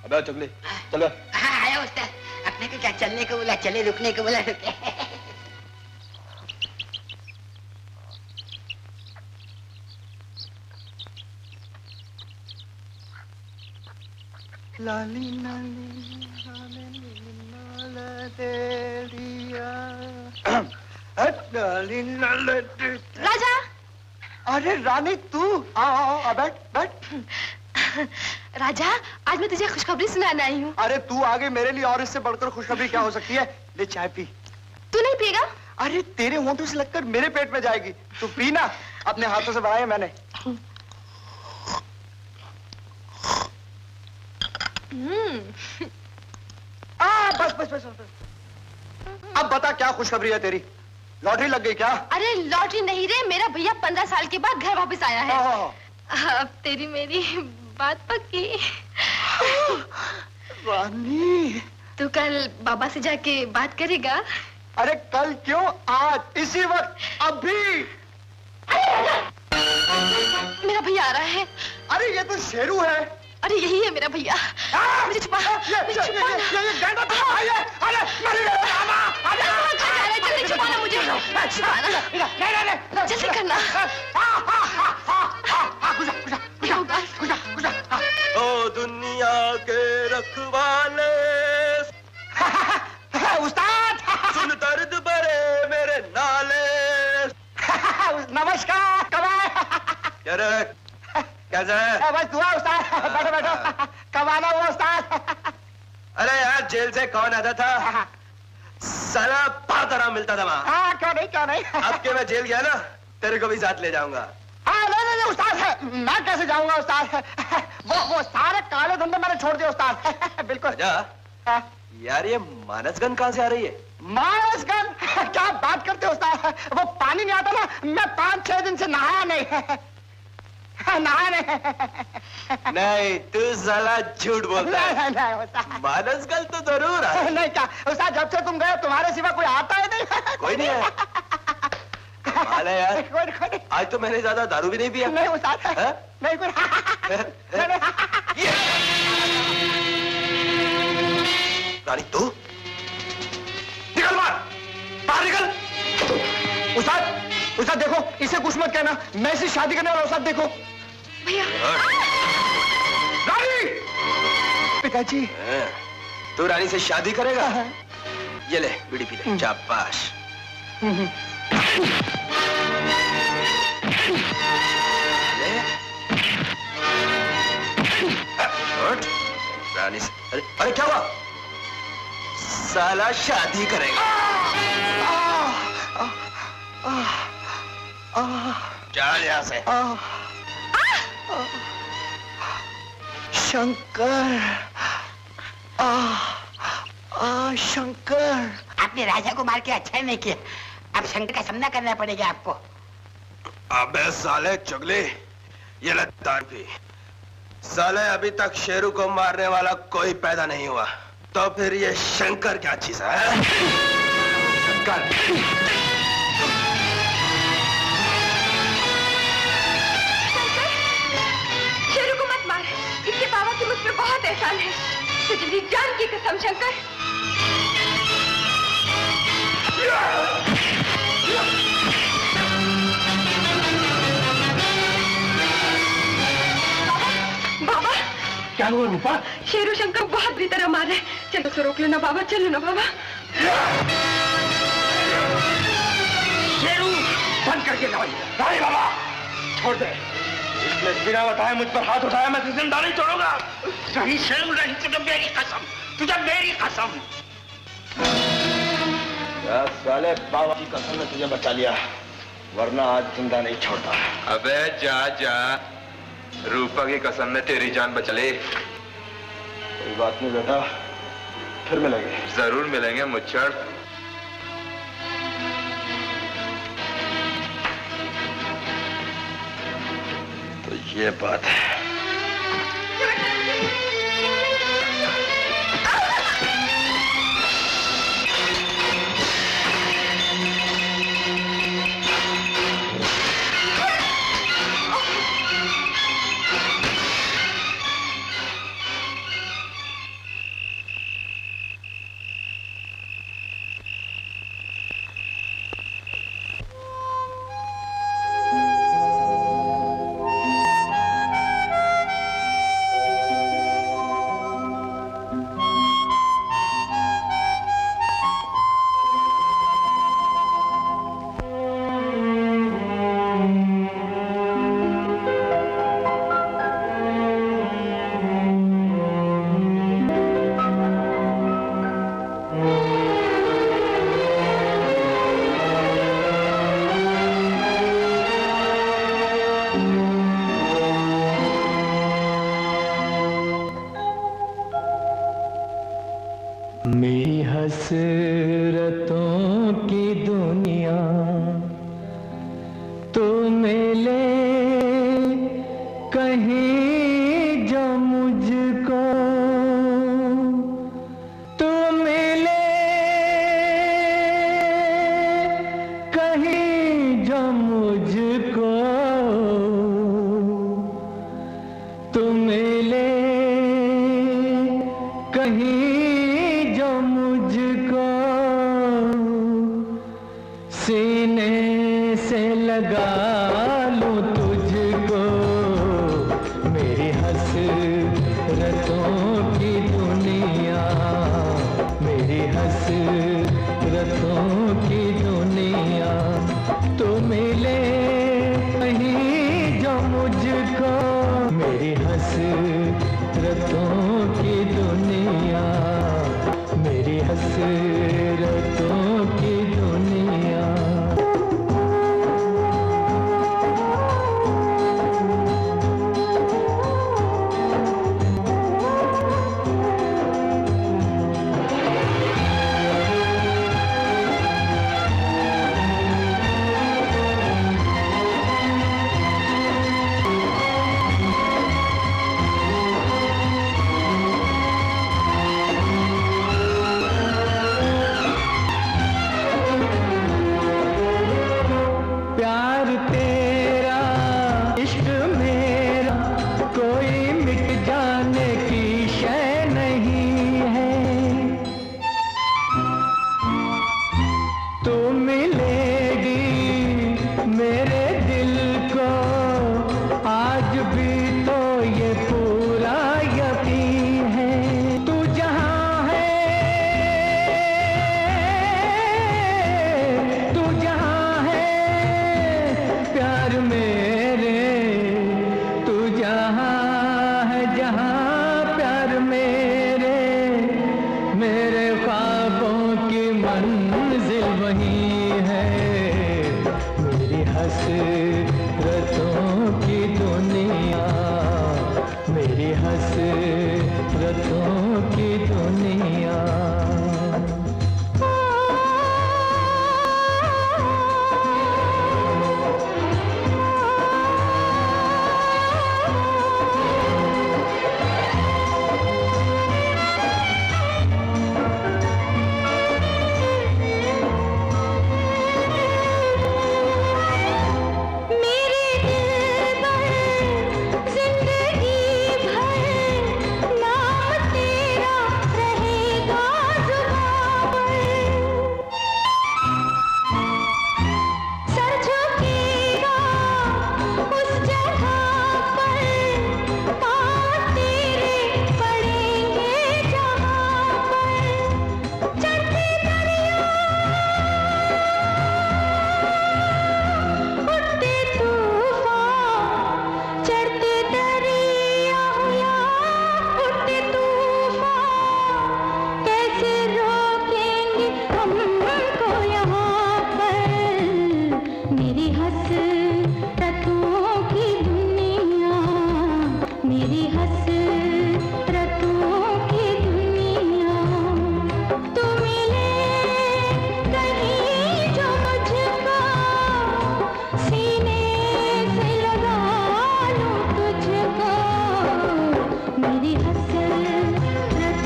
अबे चुगली, चलो। हाँ आया उस्ताद, अपने को क्या चलने को बोला चले, रुकने को बोला रुके। लाली लाली राजा। अरे रानी तू, आओ बैठ बैठ। राजा, आज मैं तुझे खुशखबरी सुनाने आई हूँ। अरे तू आगे मेरे लिए और इससे बढ़कर खुशखबरी क्या हो सकती है? ले चाय पी। तू नहीं पिएगा? अरे तेरे होंठों से लगकर मेरे पेट में जाएगी, तू पी ना, अपने हाथों से बनाया मैंने। बस बस बस बस। अब बता क्या खुशखबरी है तेरी? लॉटरी लग गई क्या? अरे लॉटरी नहीं रे, मेरा भैया 15 साल के बाद घर वापस आया है। अब तेरी मेरी बात पक्की। रानी, तू कल बाबा से जाके बात करेगा? अरे कल क्यों, आज, इसी वक्त, अभी। मेरा भैया आ रहा है। अरे ये तो शेरू है। अरे यही है मेरा भैया। मुझे छुपा। ये गैंडा तो भाई है। अरे जल्दी छुपाना मुझे। छुपाना। जल्दी करना। ओ दुनिया के रखवाले उस्ताद सुन दर्द भरे मेरे नाले। नमस्कार। क्या रे कैसा है? बस दुआ उस्ताद। बैठो बैठो। कब आना हुआ उस्ताद? अरे यार जेल से कौन आता था? साला पातरा मिलता था वहाँ। हाँ क्यों नहीं। अब के मैं जेल गया ना तेरे को भी साथ ले जाऊंगा। हाँ नहीं उस्ताद है। मैं कैसे जाऊंगा उस्ताद? वो सारे काले धंधे मैंने छोड़ दिए उस्ताद। बिल्कुल। अच्छा यार ये मानसगन कहाँ से आ रही है? मानसगन? क्या बात करते हो उस्ताद? वो पानी नहीं आता ना, मैं 5-6 दिन से नहाया नहीं। नहीं तू साला झूठ बोलता है। नहीं मानसगल तो जरूर है। नहीं क्या उस्ताद, जब से तुम गए तुम्हारे सिवा कोई आता ही नहीं। कोई नहीं है? कमाल है यार। कोई आज तो मैंने ज्यादा दारू भी नहीं पिया। नहीं उस्ताद नहीं कोई। रानी तू निकल बाहर निकल। उस्ताद देखो इसे कुछ मत कहना, मैं इसे शादी करने वाला उस्ताद। देखो भैया। रानी। पिताजी। तू रानी से शादी करेगा? ये ले बीड़ी पी ले। शाबाश। रानी से अरे क्या हुआ? साला शादी करेगा। चल यहाँ से। शंकर। शंकर। आपने राजा को मार के अच्छा नहीं किया। अब शंकर का सामना करना पड़ेगा आपको। अबे साले चुगली, ये ले दारू पी। साले अभी तक शेरू को मारने वाला कोई पैदा नहीं हुआ, तो फिर ये शंकर क्या चीज है? शंकर। शेरू को मत मार, इसके बाबा की मुझ पे बहुत एहसान है। तुझे जान की कसम शंकर। बाबा क्या हुआ रूपा? शेरू शंकर बहुत बुरी तरह मार है। चलो तो रोक लो ना बाबा, चलो ना बाबा। शेरू बंद करके दवाई। नहीं बाबा छोड़ दे। इसने बिना बताए मुझ पर हाथ उठाया, मैं तुझे जिंदा नहीं छोड़ूंगा। नहीं शेरू नहीं, तुझे मेरी कसम, तुझे मेरी कसम। साले बाबा की कसम ने तुझे बचा लिया, वरना आज जिंदा नहीं छोड़ता। अबे जा जा, रूपा की कसम ने तेरी जान बचा ली। कोई बात नहीं बेटा, फिर मिलेंगे। जरूर मिलेंगे मुच्छड़। तो ये बात है। मेरी हसरतों की दुनिया तो मिले कहीं जो मुझको, तो मिले कहीं जो मुझको सीने से लगा लूं तुझको, मेरी हसरतों की दुनिया, मेरी हसरतों की दुनिया। तो मिले नहीं जो मुझको, मेरी हसरतों की दुनिया, मेरी हसरतों की दुनिया। प्यार तेरा इश्क मेरा कोई मिट जाने की शय नहीं है। तू मिलेगी मेरे दिल को, आज भी तो ये पूरा यकीन है। तू जहाँ है, तू जहाँ है प्यार मेरे, तू जहाँ है जहाँ प्यार मेरे, मेरे ख्वाबों की मंजिल वही है। मेरी हसरतों की दुनिया, मेरी हसरतों की दुनिया। मेरे दिल पर जिंदगी भर नाम तेरा रहेगा जुबां पर। सर झुकेगा उस जगह पर, पाँव तेरे पड़ेंगे जहाँ पर। चढ़ते दरिया उठते तूफान, चढ़ते दरिया या उठते तूफान, कैसे रोकेंगे हमको यहाँ पर। मेरी हसरतों की दुनिया, मेरी हसरतों की दुनिया। तू मिले कहीं जो मुझको, सीने से लगा लूं तुझको, मेरी हसरतों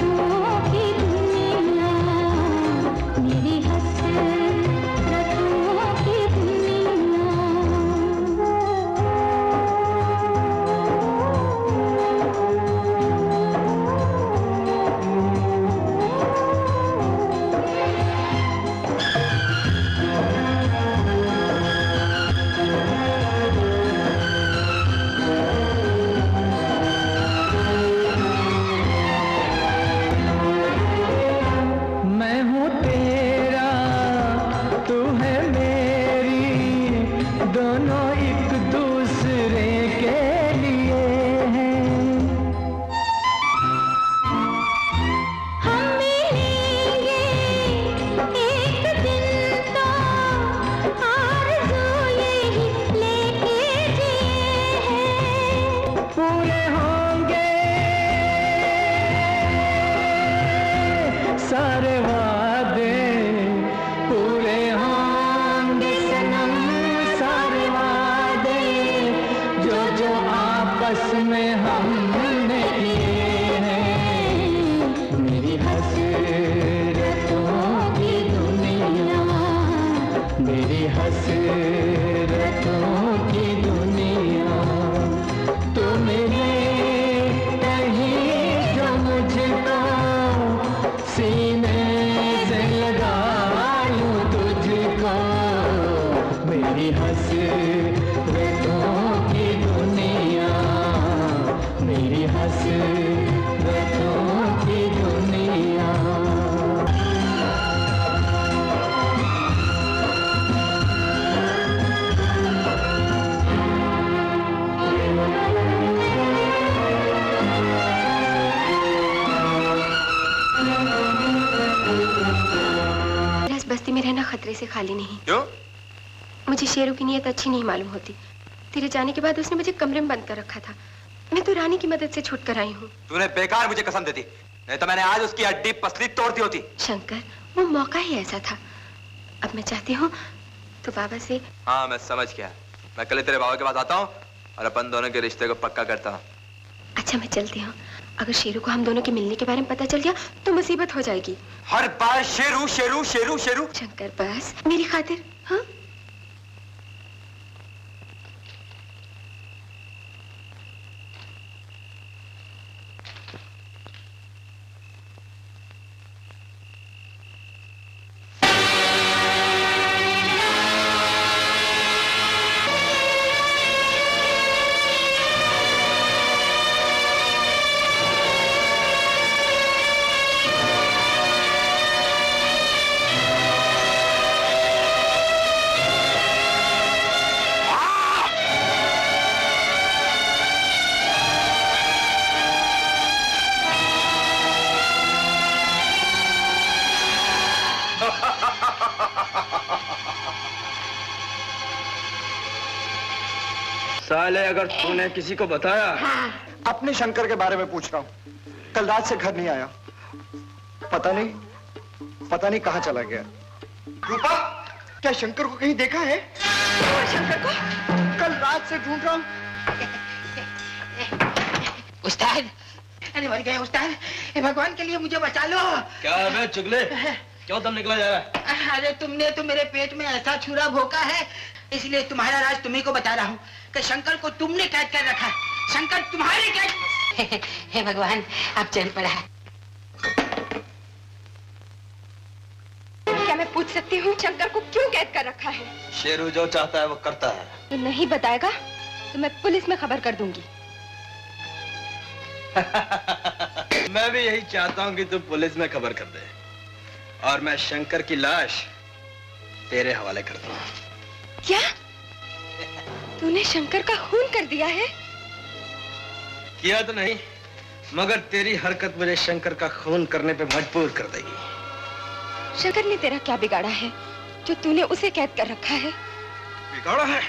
की दुनिया, मेरी हसरतों की दुनिया। मैं हूँ तेरा, तू है मेरी, दोनों एक दूसरे के लिए हैं। हम मिलेंगे एक दिन तो, आरज़ू यही लेके जिए हैं। पूरे होंगे सारे वादे, पूरे होंगे सनम सारे वादे, जो जो आपस में हमने किए हैं। मेरी हसरतों की दुनिया, मेरी हसरतों की दुनिया। तू मिले नहीं जो मुझको, सीने से लगा लूं तुझको, हसरतों की दुनिया, मेरी हसरतों की दुनिया। बस्ती में रहना खतरे से खाली नहीं। क्यों? मुझे शेरू की नीयत अच्छी नहीं मालूम होती। तेरे जाने के बाद उसने मुझे कमरे में बंद कर रखा था। मैं तो रानी की मदद से छूट कर आई हूँ। तूने बेकार मुझे कसम दे दी, नहीं तो मैंने आज उसकी हड्डी पसली तोड़ दी होती। शंकर, वो मौका ही ऐसा था। अब मैं चाहती हूँ तो बाबा से। हाँ मैं समझ गया। मैं कल तेरे बाबा के पास आता हूँ और अपन दोनों के रिश्ते को पक्का करता हूँ। अच्छा मैं चलती हूँ। अगर शेरू को हम दोनों के मिलने के बारे में पता चल गया तो मुसीबत हो जाएगी। हर बार शेरू शेरू शेरू शेरू। शंकर बस मेरी खातिर। हाँ साले, अगर तूने किसी को बताया। अपने शंकर के बारे में पूछ रहा हूँ। कल रात से घर नहीं आया। पता नहीं कहाँ चला गया। रूपा, क्या शंकर को कहीं देखा है? शंकर को कल रात से ढूंढ रहा हूँ। उस्ताद, अरे मर गए उस्ताद, भगवान के लिए मुझे बचा लो। क्या है चुगले? क्यों दम निकला जा रहा है? अरे तुमने तो मेरे पेट में ऐसा छुरा भोंका है, इसलिए तुम्हारा राज तुम्ही को बता रहा हूँ कि शंकर को तुमने कैद कर रखा है। शंकर तुम्हारे कैद। हे भगवान, अब चल पड़ा है। क्या मैं पूछ सकती हूँ शंकर को क्यों कैद कर रखा है? शेरू जो चाहता है वो करता है। तो नहीं बताएगा तो मैं पुलिस में खबर कर दूंगी। मैं भी यही चाहता हूँ कि तू पुलिस में खबर कर दे और मैं शंकर की लाश तेरे हवाले कर दूँ। क्या? तूने शंकर का खून कर दिया है? किया तो नहीं, मगर तेरी हरकत मुझे शंकर का खून करने पे मजबूर कर देगी। शंकर ने तेरा क्या बिगाड़ा है जो तूने उसे कैद कर रखा है? बिगाड़ा है?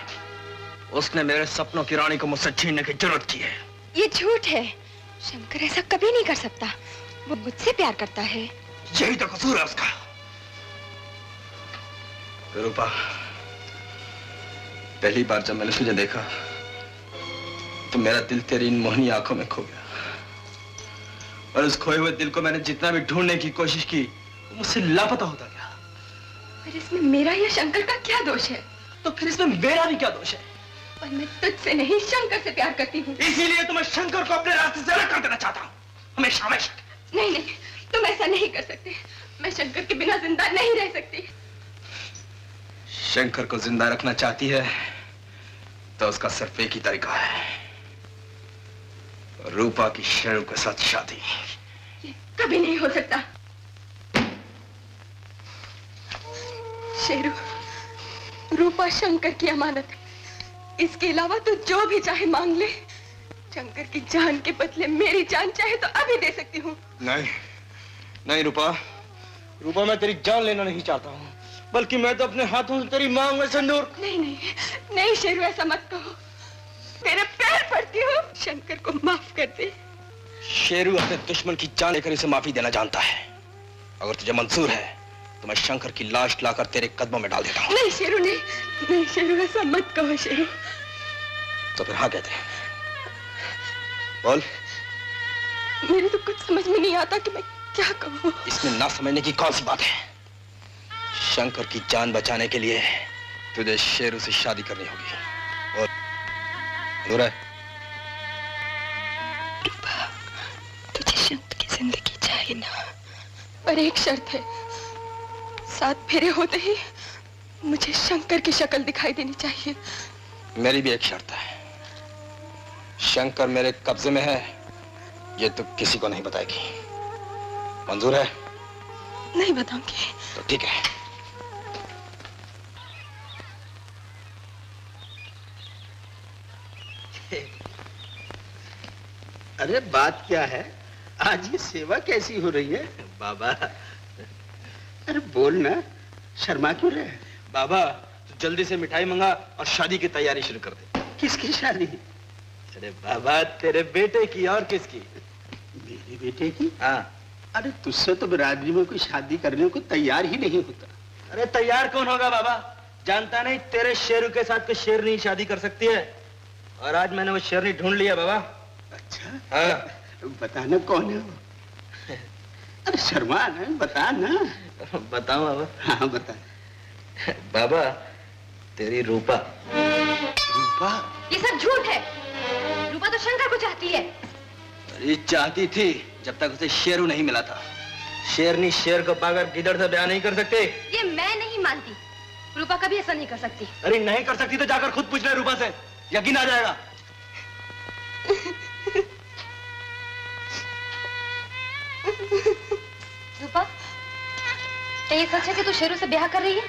उसने मेरे सपनों की रानी को मुझसे छीनने की जरूरत की है। ये झूठ है। शंकर ऐसा कभी नहीं कर सकता। वो मुझसे प्यार करता है। यही तो कसूर है उसका। रूपा, पहली बार जब मैंने तुझे देखा तो मेरा दिल तेरी इन मोहनी आंखों में खो गया, और उस खोए हुए दिल को मैंने जितना भी ढूंढने की कोशिश की वो मुझसे लापता होता गया। पर इसमें मेरा या शंकर का क्या दोष है? तो फिर इसमें मेरा भी क्या दोष है? पर मैं तुझसे नहीं शंकर से प्यार करती हूँ। इसीलिए तो मैं शंकर को अपने रास्ते से अलग कर देना चाहता हूँ, हमेशा हमेशा। नहीं नहीं, तुम ऐसा नहीं कर सकते। मैं शंकर के बिना जिंदा नहीं रह सकती। शंकर को जिंदा रखना चाहती है तो उसका सिर्फ एक ही तरीका है, रूपा की शेरू के साथ शादी। ये कभी नहीं हो सकता। शेरू, रूपा शंकर की अमानत है। इसके अलावा तू जो भी चाहे मांग ले। शंकर की जान के बदले मेरी जान चाहे तो अभी दे सकती हूँ। नहीं नहीं रूपा, रूपा मैं तेरी जान लेना नहीं चाहता हूँ, बल्कि मैं तो अपने हाथों से तेरी मांग में सिंदूर। नहीं नहीं नहीं शेरू, ऐसा मत कहो। तेरे पैर पड़ती हूँ, शंकर को माफ कर दे। शेरू अपने दुश्मन की जान लेकर इसे माफी देना जानता है। अगर तुझे मंजूर है तो मैं शंकर की लाश लाकर तेरे कदमों में डाल देता हूँ। नहीं शेरू, नहीं नहीं शेरू, ऐसा मत कहो शेरू। तो फिर हाँ कहते हैं, बोल। मेरे तो कुछ समझ में नहीं आता कि मैं क्या कहूँ। इसमें ना समझने की कौन सी बात है? शंकर की जान बचाने के लिए तुझे शेरू से शादी करनी होगी। और दूर है। तुझे शंकर की जिंदगी चाहिए ना, पर एक शर्त है। 7 फेरे होते ही मुझे शंकर की शक्ल दिखाई देनी चाहिए। मेरी भी एक शर्त है, शंकर मेरे कब्जे में है, ये तो किसी को नहीं बताएगी। मंजूर है? नहीं बताऊंगी। तो ठीक है। अरे बात क्या है? आज ये सेवा कैसी हो रही है बाबा? अरे बोल ना, शर्मा क्यों रहे? बाबा तो जल्दी से मिठाई मंगा और शादी की तैयारी शुरू कर दे। किसकी शादी? अरे बाबा तेरे बेटे की। और किसकी? मेरे बेटे की? हाँ। अरे तुझसे तो बिरादरी में कोई शादी करने को तैयार ही नहीं होता। अरे तैयार कौन होगा बाबा? जानता नहीं तेरे शेरू के साथ कोई शेरनी शादी कर सकती है। और आज मैंने वो शेरनी ढूंढ लिया बाबा। अच्छा? हाँ। बताना कौन है वो? अरे शर्मा ना, बता ना। बताऊं बाबा? हाँ बता। बाबा तेरी रूपा। रूपा? ये सब झूठ है। रूपा तो शंकर को चाहती है। अरे चाहती थी जब तक उसे शेरू नहीं मिला था। शेरनी शेर को पाकर गिदड़ से ब्याह नहीं कर सकते। ये मैं नहीं मानती। रूपा कभी ऐसा नहीं कर सकती। अरे नहीं कर सकती तो जाकर खुद पूछ ले रूपा से, यकीन आ जाएगा। रूपा, क्या ये सच है कि तू शेरू से ब्याह कर रही है?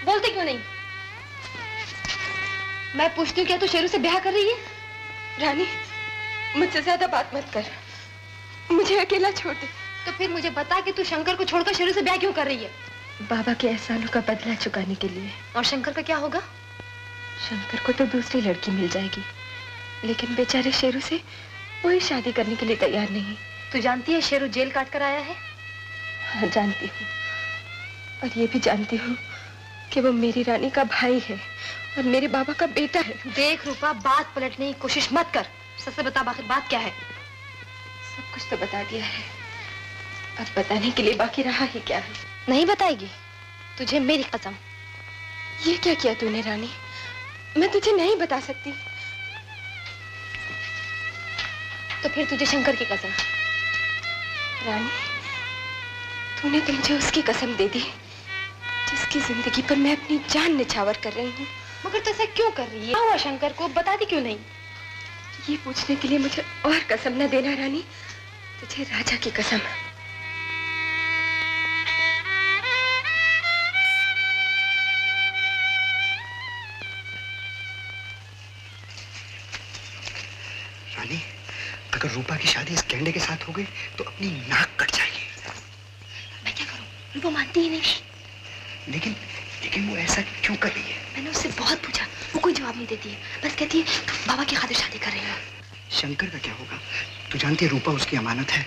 बोलती क्यों नहीं? मैं पूछती हूँ, क्या तू शेरू से ब्याह कर रही है? रानी, मुझसे ज्यादा बात मत कर, मुझे अकेला छोड़ दे। तो फिर मुझे बता कि तू शंकर को छोड़कर शेरू से ब्याह क्यों कर रही है? बाबा के एहसानों का बदला चुकाने के लिए। और शंकर का क्या होगा? शंकर को तो दूसरी लड़की मिल जाएगी, लेकिन बेचारे शेरू से वही शादी करने के लिए तैयार नहीं। तू जानती है शेरू जेल काट कर आया है? हाँ जानती हूँ, और ये भी जानती हूँ कि वो मेरी रानी का भाई है और मेरे बाबा का बेटा है। देख रूपा, बात पलटने की कोशिश मत कर। सच से बता, आखिर बात क्या है? सब कुछ तो बता दिया है, अब बताने के लिए बाकी रहा ही क्या है? नहीं बताएगी? तुझे मेरी कसम। ये क्या किया तूने रानी? मैं तुझे नहीं बता सकती। तो फिर तुझे शंकर की कसम। रानी, तूने तो मुझे उसकी कसम दे दी जिसकी जिंदगी पर मैं अपनी जान निछावर कर रही हूँ। मगर तो ऐसा क्यों कर रही है? क्या हुआ शंकर को? बता दी क्यों नहीं? ये पूछने के लिए मुझे और कसम न देना रानी, तुझे राजा की कसम। रानी, अगर रूपा की शादी इस गेंडे के साथ हो गई तो अपनी नाक कट जाएगी। मैं क्या करूं? रूपा मानती ही नहीं। लेकिन वो ऐसा क्यों कर रही है? मैंने उससे बहुत पूछा, वो कोई जवाब नहीं देती है। बस कहती है बाबा की खातिर शादी कर रही है। शंकर का क्या होगा? तू जानती है रूपा उसकी अमानत है,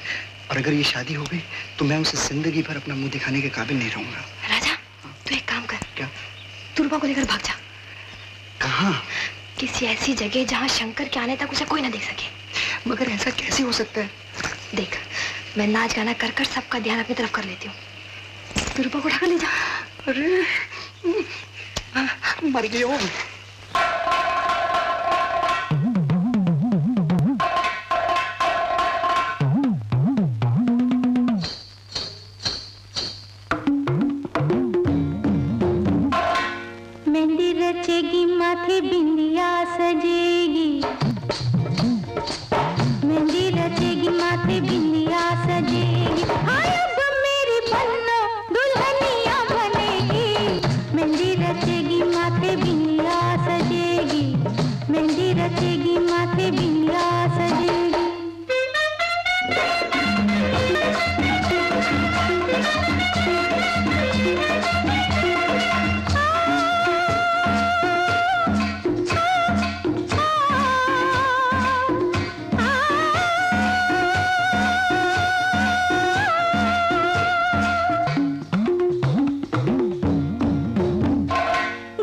और अगर ये शादी हो गई तो मैं उसे जिंदगी भर अपना मुंह दिखाने के काबिल नहीं रहूंगा। राजा, तू एक काम कर। क्या? तू रूपा को लेकर भाग जा। कहाँ? किसी ऐसी जगह जहाँ शंकर के आने तक उसे कोई ना देख सके। मगर ऐसा कैसे हो सकता है? देख, मैं नाच गाना कर कर सबका ध्यान अपनी तरफ कर लेती हूँ। तू रूपा को उठाकर ले जा। अरे मर गई हो। मेहंदी रचेगी, माथे बिंदिया सजेगी। मेहंदी रचेगी, माथे बिंदिया सजेगी। हाय अब मेरी बन्नो दुल्हनिया बनेगी। मेहंदी रचेगी, माथे बिंदिया सजेगी। मेहंदी रचेगी, माथे बिंदिया सजेगी।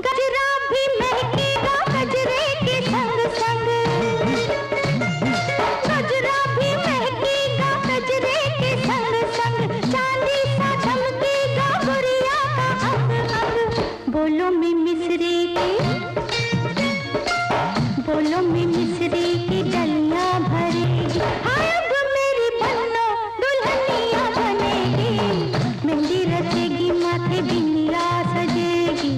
गजरा भी महकेगा गजरे के संग संग। गजरा भी महकेगा गजरे के संग संग। चांदी सा चमकेगा गुड़िया का अंग अंग। बोलो में मिसरी की, बोलो में मिसरी की डलियां भरेगी। हाय अब मेरी बन्नो दुल्हनिया बनेगी। मेहंदी रचेगी, माथे बिंदिया सजेगी।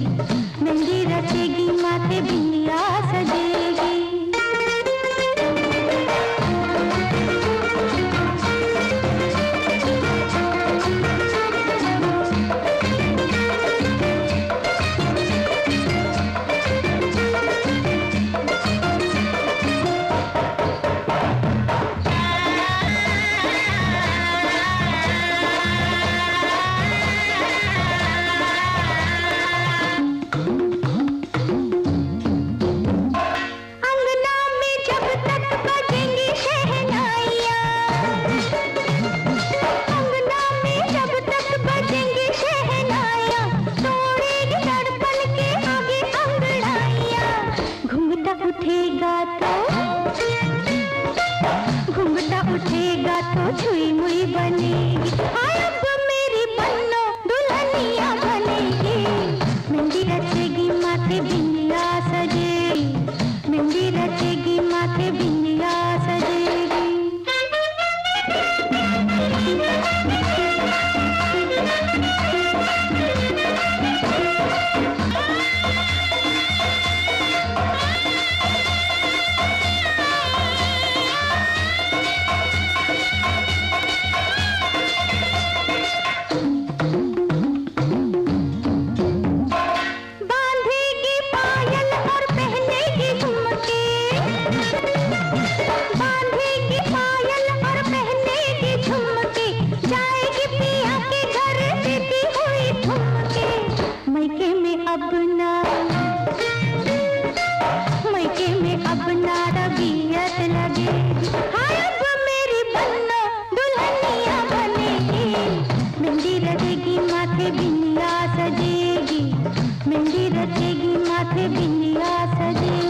मैके में अब ना रबियत लगे। हाय अब मेरी बन्ना दुल्हनिया बनेगी, मेहंदी रचेगी माथे बिंदिया सजेगी, मेहंदी रचेगी माथे बिंदिया सजेगी।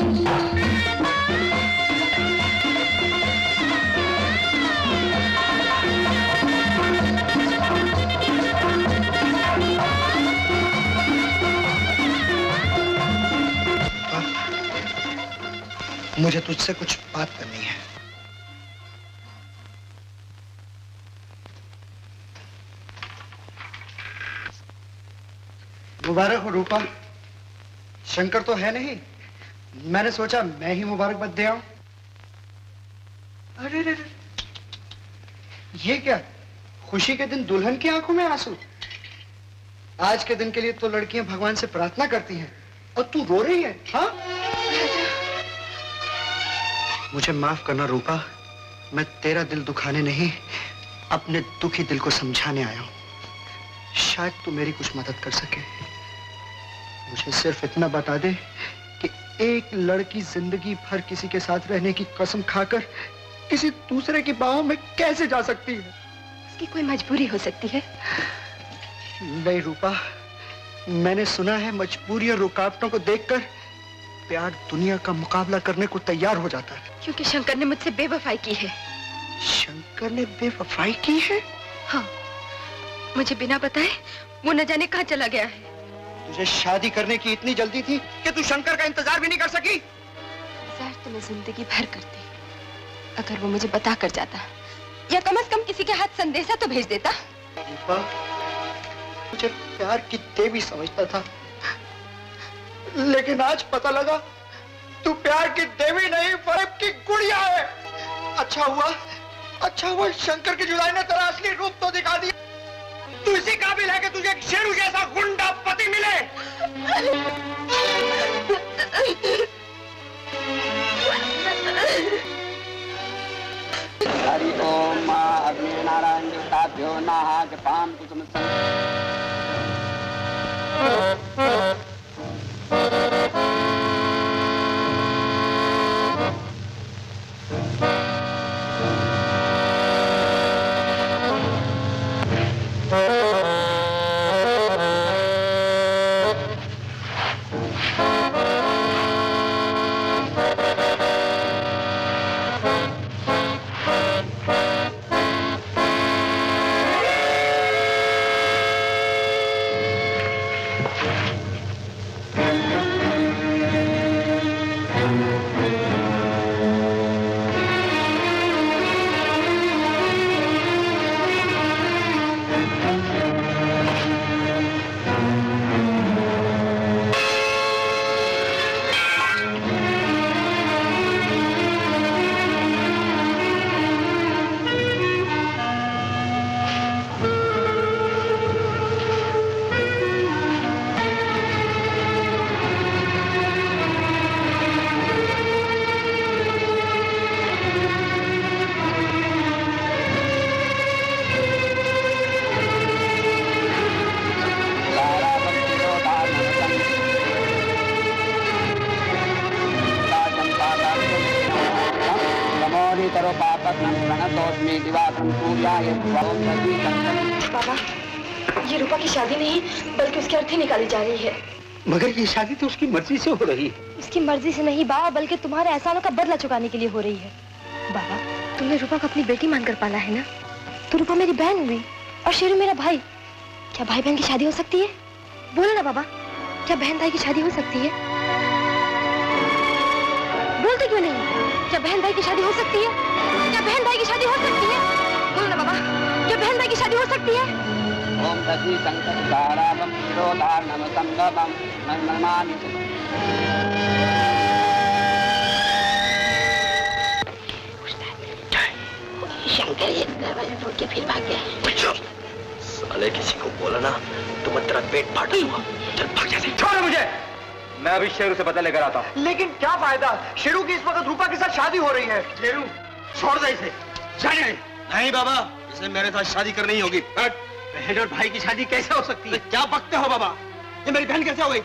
मुझे तुझसे कुछ बात करनी है। मुबारक हो रूपा। शंकर तो है नहीं, मैंने सोचा मैं ही मुबारकबाद दे आऊं। अरे रे, ये क्या, खुशी के दिन दुल्हन की आंखों में आंसू। आज के दिन के लिए तो लड़कियां भगवान से प्रार्थना करती हैं और तू रो रही है। हाँ, मुझे माफ करना रूपा, मैं तेरा दिल दुखाने नहीं, अपने दुखी दिल को समझाने आया हूं। शायद तू मेरी कुछ मदद कर सके। मुझे सिर्फ इतना बता दे कि एक लड़की जिंदगी भर किसी के साथ रहने की कसम खाकर किसी दूसरे की बाहों में कैसे जा सकती है? उसकी कोई मजबूरी हो सकती है। नहीं रूपा, मैंने सुना है मजबूरी और रुकावटों को देखकर प्यार दुनिया का मुकाबला करने को तैयार हो जाता है। क्योंकि शंकर ने मुझसे बेवफाई की है। शंकर ने बेवफाई की है? हाँ, मुझे बिना बताए वो न जाने कहाँ चला गया है। तुझे शादी करने की इतनी जल्दी थी कि तू शंकर का इंतजार भी नहीं कर सकी? इंतजार तो मैं जिंदगी भर करती, अगर वो मुझे बता कर जाता, या कम से कम किसी के हाथ संदेशा तो भेज देता। मुझे प्यार की देवी समझता था, लेकिन आज पता लगा तू प्यार की देवी नहीं, फरेब की गुड़िया है। अच्छा हुआ शंकर की जुदाई ने तेरा असली रूप तो दिखा दिया। तू इसी काबिल है कि तुझे एक शेरू जैसा गुंडा पति मिले। हरि ओम मां अग्नि नारायण देवताभ्यो नमः। कृपां कुसुम बाबा, ये रूपा की शादी नहीं बल्कि उसकी अर्थी निकाली जा रही है। मगर ये शादी तो उसकी मर्जी से हो रही है। उसकी मर्जी से नहीं बाबा, बल्कि तुम्हारे एहसानों का बदला चुकाने के लिए हो रही है। बाबा, तुमने रूपा को अपनी बेटी मानकर पाला है ना, तो रूपा मेरी बहन हुई और शेरू मेरा भाई। क्या भाई बहन की शादी हो सकती है? बोलो ना बाबा, क्या बहन भाई की शादी हो सकती है? बोलते क्यों नहीं? क्या बहन भाई की शादी हो सकती है? क्या बहन भाई की शादी हो सकती है? बोलो ना बाबा, क्या बहन भाई की शादी हो सकती है? ओम दधि संकट धारावम शिरोधार नम संगमम नमामि। शंकर ये दरवाजा तोड़ के फिर भाग गया। साले किसी को बोला ना तो मैं तेरा पेट फाड़ दूंगा। चल भाग जा। छोड़ मुझे, मैं अभी शेरू से पता लेकर आता हूँ। लेकिन क्या फायदा, शेरू की इस वक्त रूपा के साथ शादी हो रही है। शेरू छोड़ दे इसे, जाने। नहीं बाबा, इसे मेरे साथ शादी करनी ही होगी। बहन और भाई की शादी कैसे हो सकती है? क्या बकते हो बाबा? ये मेरी बहन कैसे हो गई?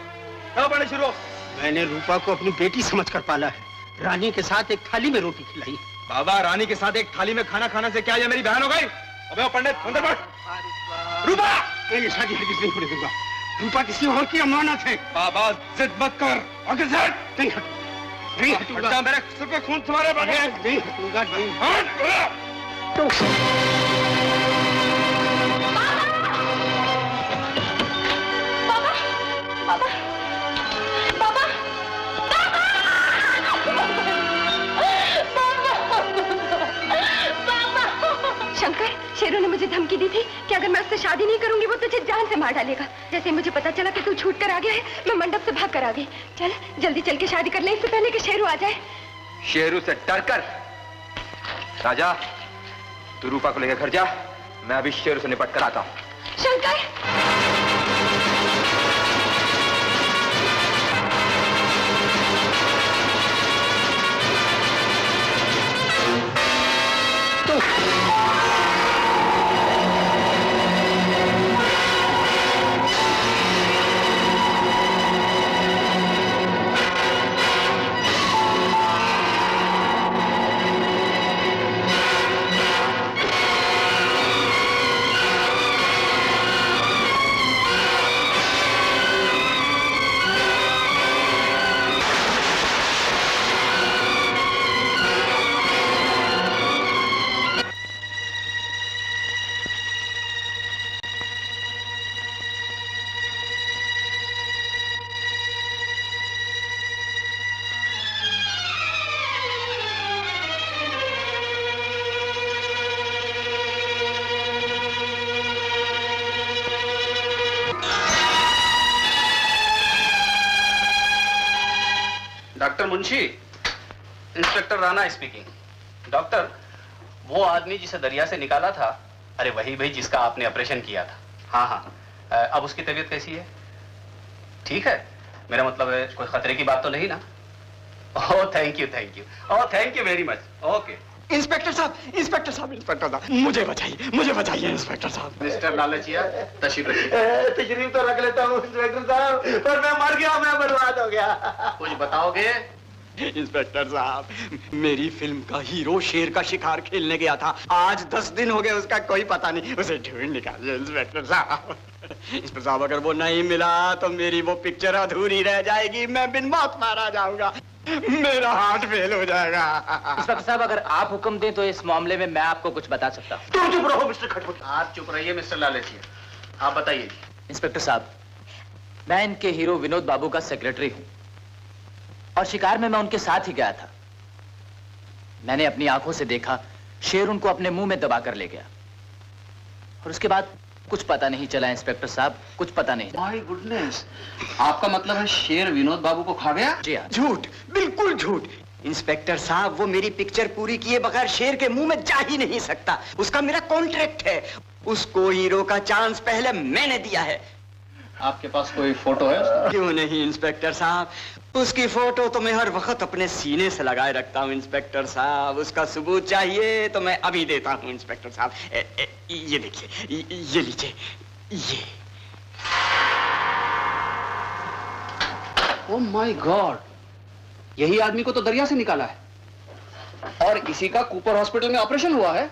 कहाँ पढ़ने शुरू हो? मैंने रूपा को अपनी बेटी समझकर पाला है। रानी के साथ एक थाली में रोटी खिलाई। बाबा, रानी के साथ एक थाली में खाना खाने से क्या ये मेरी बहन हो गई? अबे वो पंडित, अंदर बैठ। रूपा! मैं ये शादी हरगिज़ नहीं होने दूंगा। रूपा किसी और की अमानत है। बाबा, जिद मत कर। आगे से हट। नहीं हट, नहीं हटूंगा। मेरे सिर पे खून तुम्हारे बने। नहीं हटूंगा, नहीं। शंकर, शेरू ने मुझे धमकी दी थी कि अगर मैं उससे शादी नहीं करूंगी वो तुझे जान से मार डालेगा। जैसे मुझे पता चला कि तू छूट कर आ गया है, मैं मंडप से भाग कर आ गई। चल जल्दी चल के शादी कर ले, इससे पहले कि शेरू आ जाए। शेरू से डरकर? राजा, तू रूपा को लेकर घर जा, मैं अभी शेरू से निपट कर आता हूँ। Shankar! Doctor Munshi, inspector Rana speaking. Doctor, वो आदमी जिसे दरिया से निकाला था, अरे वही भाई जिसका आपने ऑपरेशन किया था। हाँ हाँ, अब उसकी तबीयत कैसी है? ठीक है? मेरा मतलब है कोई खतरे की बात तो नहीं ना? Oh thank you, thank you, oh thank you very much. Okay. Inspector साहब, इंस्पेक्टर साहब, इंस्पेक्टर साहब, मुझे बचाइए, मुझे बचाइए इंस्पेक्टर साहब। मिस्टर लालचिया, तशरीफ रखिए। तशरीफ तो रख लेता हूँ इंस्पेक्टर साहब, पर मैं मर गया, मैं बर्बाद हो गया। कुछ बताओगे? इंस्पेक्टर साहब, मेरी फिल्म का हीरो शेर का शिकार खेलने गया था। आज 10 दिन हो गए, उसका कोई पता नहीं। उसे ढूंढ निकालिए इंस्पेक्टर साहब। इंस्पेक्टर साहब, अगर वो नहीं मिला तो मेरी वो पिक्चर अधूरी रह जाएगी, मैं बिन मौत मारा जाऊंगा, मेरा हार्ट फेल हो जाएगा। इंस्पेक्टर साहब, अगर आप हुक्म दें तो इस मामले में मैं आपको कुछ बता सकता हूँ। तुम चुप रहो मिस्टर खटपट। आप चुप रहिए मिस्टर लालचिया, आप बताइए। इंस्पेक्टर साहब, मैं इनके हीरो विनोद बाबू का सेक्रेटरी हूँ और शिकार में मैं उनके साथ ही गया था। मैंने अपनी आंखों से देखा शेर उनको अपने मुंह में दबा कर ले गया और उसके बाद कुछ पता नहीं चला इंस्पेक्टर साहब, कुछ पता नहीं। माय गुडनेस, आपका मतलब है शेर विनोद बाबू को खा गया? जी हाँ। झूठ, बिल्कुल झूठ। इंस्पेक्टर साहब, वो मेरी पिक्चर पूरी किए बगैर शेर के मुंह में जा ही नहीं सकता। उसका मेरा कॉन्ट्रैक्ट है। उसको हीरो का चांस पहले मैंने दिया है। आपके पास कोई फोटो है उसका? क्यों नहीं इंस्पेक्टर साहब, उसकी फोटो तो मैं हर वक्त अपने सीने से लगाए रखता हूँ इंस्पेक्टर साहब। उसका सबूत चाहिए तो मैं अभी देता हूँ इंस्पेक्टर साहब। ये देखिए, ये लीजिए, ये। ओह माय गॉड, यही आदमी को तो दरिया से निकाला है और इसी का कूपर हॉस्पिटल में ऑपरेशन हुआ है।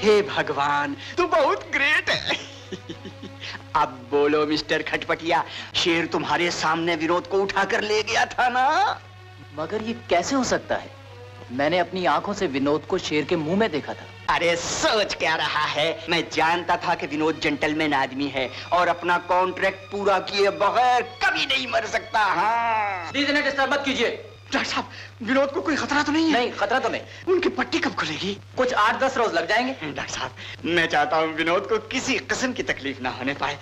हे भगवान, तू बहुत ग्रेट है। अब बोलो मिस्टर खटपटिया, शेर तुम्हारे सामने विनोद को उठाकर ले गया था ना? मगर ये कैसे हो सकता है? मैंने अपनी आंखों से विनोद को शेर के मुंह में देखा था। अरे सोच क्या रहा है, मैं जानता था कि विनोद जेंटलमैन आदमी है और अपना कॉन्ट्रैक्ट पूरा किए बगैर कभी नहीं मर सकता। हाँ, प्लीज इन्हें डिस्टर्ब मत कीजिए। डॉक्टर साहब, विनोद को कोई खतरा तो नहीं है? नहीं, खतरा तो नहीं। उनकी पट्टी कब खुलेगी? कुछ 8-10 रोज लग जाएंगे। डॉक्टर साहब, मैं चाहता हूँ विनोद को किसी किस्म की तकलीफ ना होने पाए।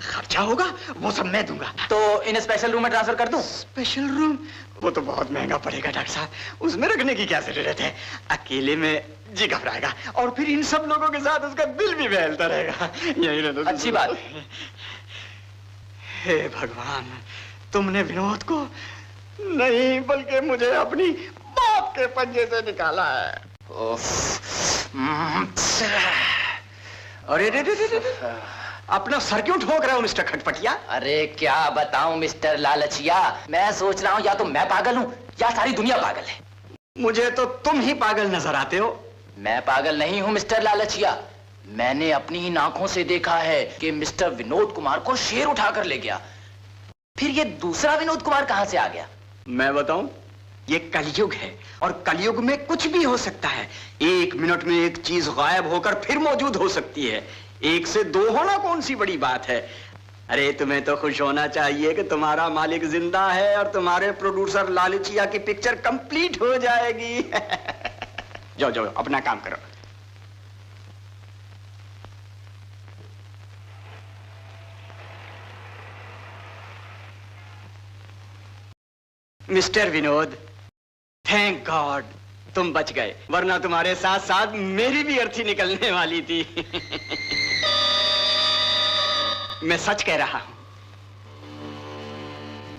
खर्चा होगा वो सब मैं दूंगा। तो इन्हें स्पेशल रूम में ट्रांसफर कर दूं? Special room? वो तो बहुत महंगा पड़ेगा डॉक्टर साहब, उसमें रखने की क्या जरूरत है? अकेले में जी घबराएगा और फिर इन सब लोगों के साथ उसका दिल भी बहलता रहेगा। यही रहना अच्छी बात। हे भगवान, तुमने विनोद को नहीं बल्कि मुझे अपनी बाप के पंजे से निकाला है। अरे अपना सर क्यों ठोक रहे हो मिस्टर खटपटिया? अरे क्या बताऊं मिस्टर लालचिया, मैं सोच रहा हूं या तो मैं पागल हूं या सारी दुनिया पागल है। मुझे तो तुम ही पागल नजर आते हो। मैं पागल नहीं हूं मिस्टर लालचिया, मैंने अपनी ही आंखों से देखा है कि मिस्टर विनोद कुमार को शेर उठाकर ले गया। फिर ये दूसरा विनोद कुमार कहां से आ गया? मैं बताऊं, ये कलयुग है और कलयुग में कुछ भी हो सकता है। 1 मिनट में एक चीज गायब होकर फिर मौजूद हो सकती है। 1 से 2 होना कौन सी बड़ी बात है। अरे तुम्हें तो खुश होना चाहिए कि तुम्हारा मालिक जिंदा है और तुम्हारे प्रोड्यूसर लालचिया की पिक्चर कंप्लीट हो जाएगी। जाओ जाओ अपना काम करो। मिस्टर विनोद, थैंक गॉड तुम बच गए, वरना तुम्हारे साथ साथ मेरी भी अर्थी निकलने वाली थी। मैं सच कह रहा हूं।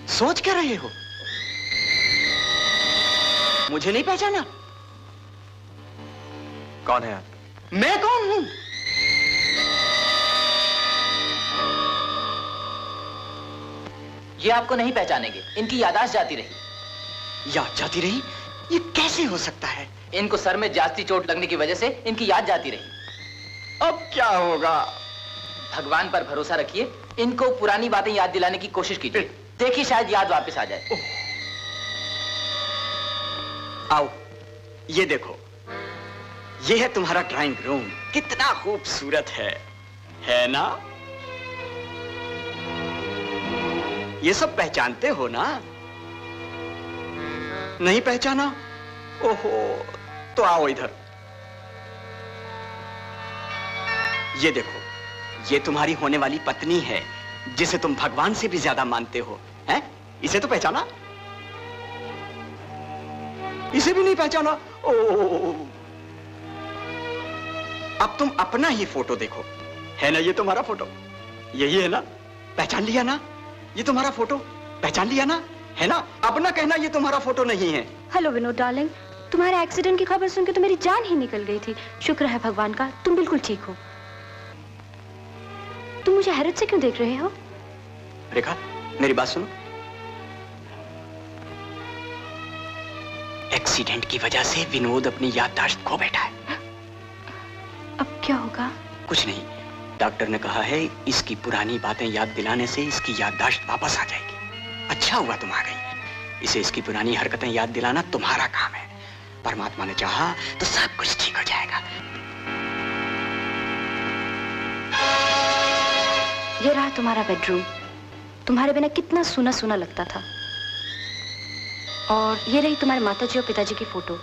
सोच क्या रहे हो? मुझे नहीं पहचाना? कौन है आप? मैं कौन हूं? ये आपको नहीं पहचानेंगे, इनकी याददाश्त जाती रही। याद जाती रही? ये कैसे हो सकता है? इनको सर में जास्ती चोट लगने की वजह से इनकी याद जाती रही। अब क्या होगा? भगवान पर भरोसा रखिए, इनको पुरानी बातें याद दिलाने की कोशिश कीजिए, देखिए शायद याद वापस आ जाए। आओ, ये देखो, ये है तुम्हारा ड्राइंग रूम। कितना खूबसूरत है ना? ये सब पहचानते हो ना? नहीं पहचाना? ओहो, तो आओ इधर। ये देखो, ये तुम्हारी होने वाली पत्नी है, जिसे तुम भगवान से भी ज्यादा मानते हो, हैं? इसे तो पहचाना? इसे भी नहीं पहचाना? ओह, अब तुम अपना ही फोटो देखो, है ना? ये तुम्हारा फोटो, यही है ना? पहचान लिया ना? ये तुम्हारा फोटो, पहचान लिया ना? है ना? अब ना कहना ये तुम्हारा फोटो नहीं है। हेलो विनोद डार्लिंग, तुम्हारे एक्सीडेंट की खबर सुन के तो मेरी जान ही निकल गई थी। शुक्र है भगवान का, तुम बिल्कुल ठीक हो। तुम मुझे हैरत से क्यों देख रहे हो? रेखा, मेरी बात सुनो। एक्सीडेंट की वजह से विनोद अपनी याददाश्त खो बैठा है। अब क्या होगा? कुछ नहीं, डॉक्टर ने कहा है इसकी पुरानी बातें याद दिलाने से इसकी याददाश्त वापस आ जाएगी। अच्छा हुआ तुम आ गई। इसे इसकी पुरानी हरकतें याद दिलाना तुम्हारा काम है। परमात्मा ने चाहा तो सब कुछ ठीक हो जाएगा। ये रहा तुम्हारा बेडरूम। तुम्हारे बिना कितना सूना सूना लगता था। और ये रही तुम्हारे माताजी और पिताजी की फोटो।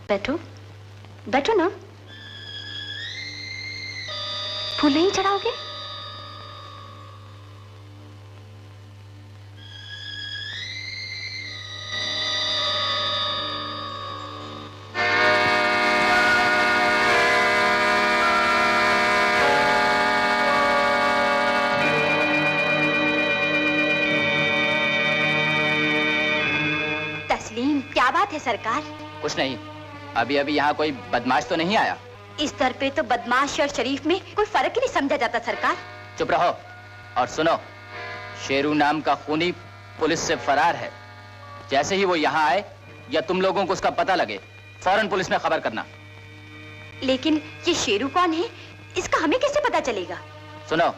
बैठो, बैठो ना। फूल नहीं चढ़ाओगे? तस्लीम, क्या बात है सरकार? कुछ नहीं, अभी अभी यहाँ कोई बदमाश तो नहीं आया? इस दर पे तो बदमाश और शरीफ में कोई फर्क ही नहीं समझा जाता सरकार। चुप रहो और सुनो, शेरू नाम का खूनी पुलिस से फरार है। जैसे ही वो यहाँ आए या तुम लोगों को उसका पता लगे, फौरन पुलिस में खबर करना। लेकिन ये शेरू कौन है, इसका हमें कैसे पता चलेगा? सुनो,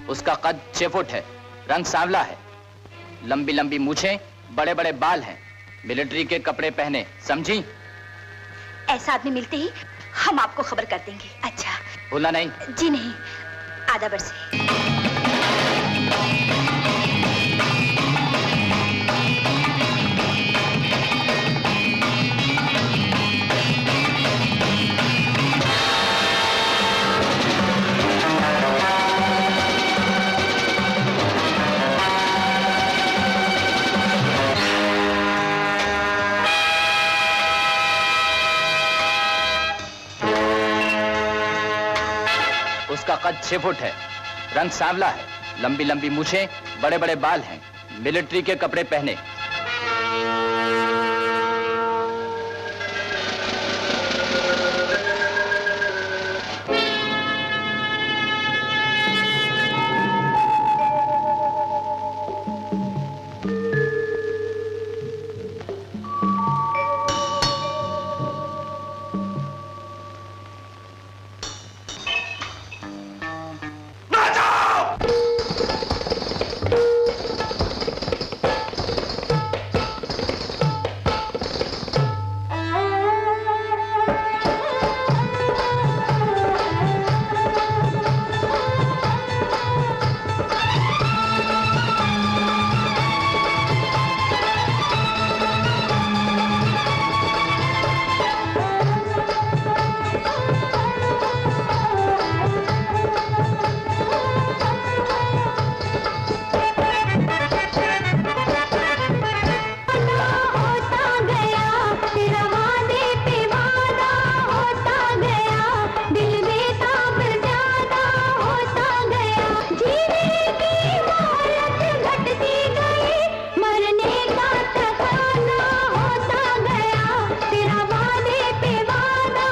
उसका कद 6 फुट है, रंग सांवला है, लंबी लंबी मूछें, बड़े बड़े बाल हैं, मिलिट्री के कपड़े पहने, समझी? ऐसा आदमी मिलते ही हम आपको खबर कर देंगे। अच्छा, भूलना नहीं। जी नहीं, आधा बरसे। उसका कद 6 फुट है, रंग सांवला है, लंबी लंबी मूछें, बड़े बड़े बाल हैं, मिलिट्री के कपड़े पहने। वादे पे वादा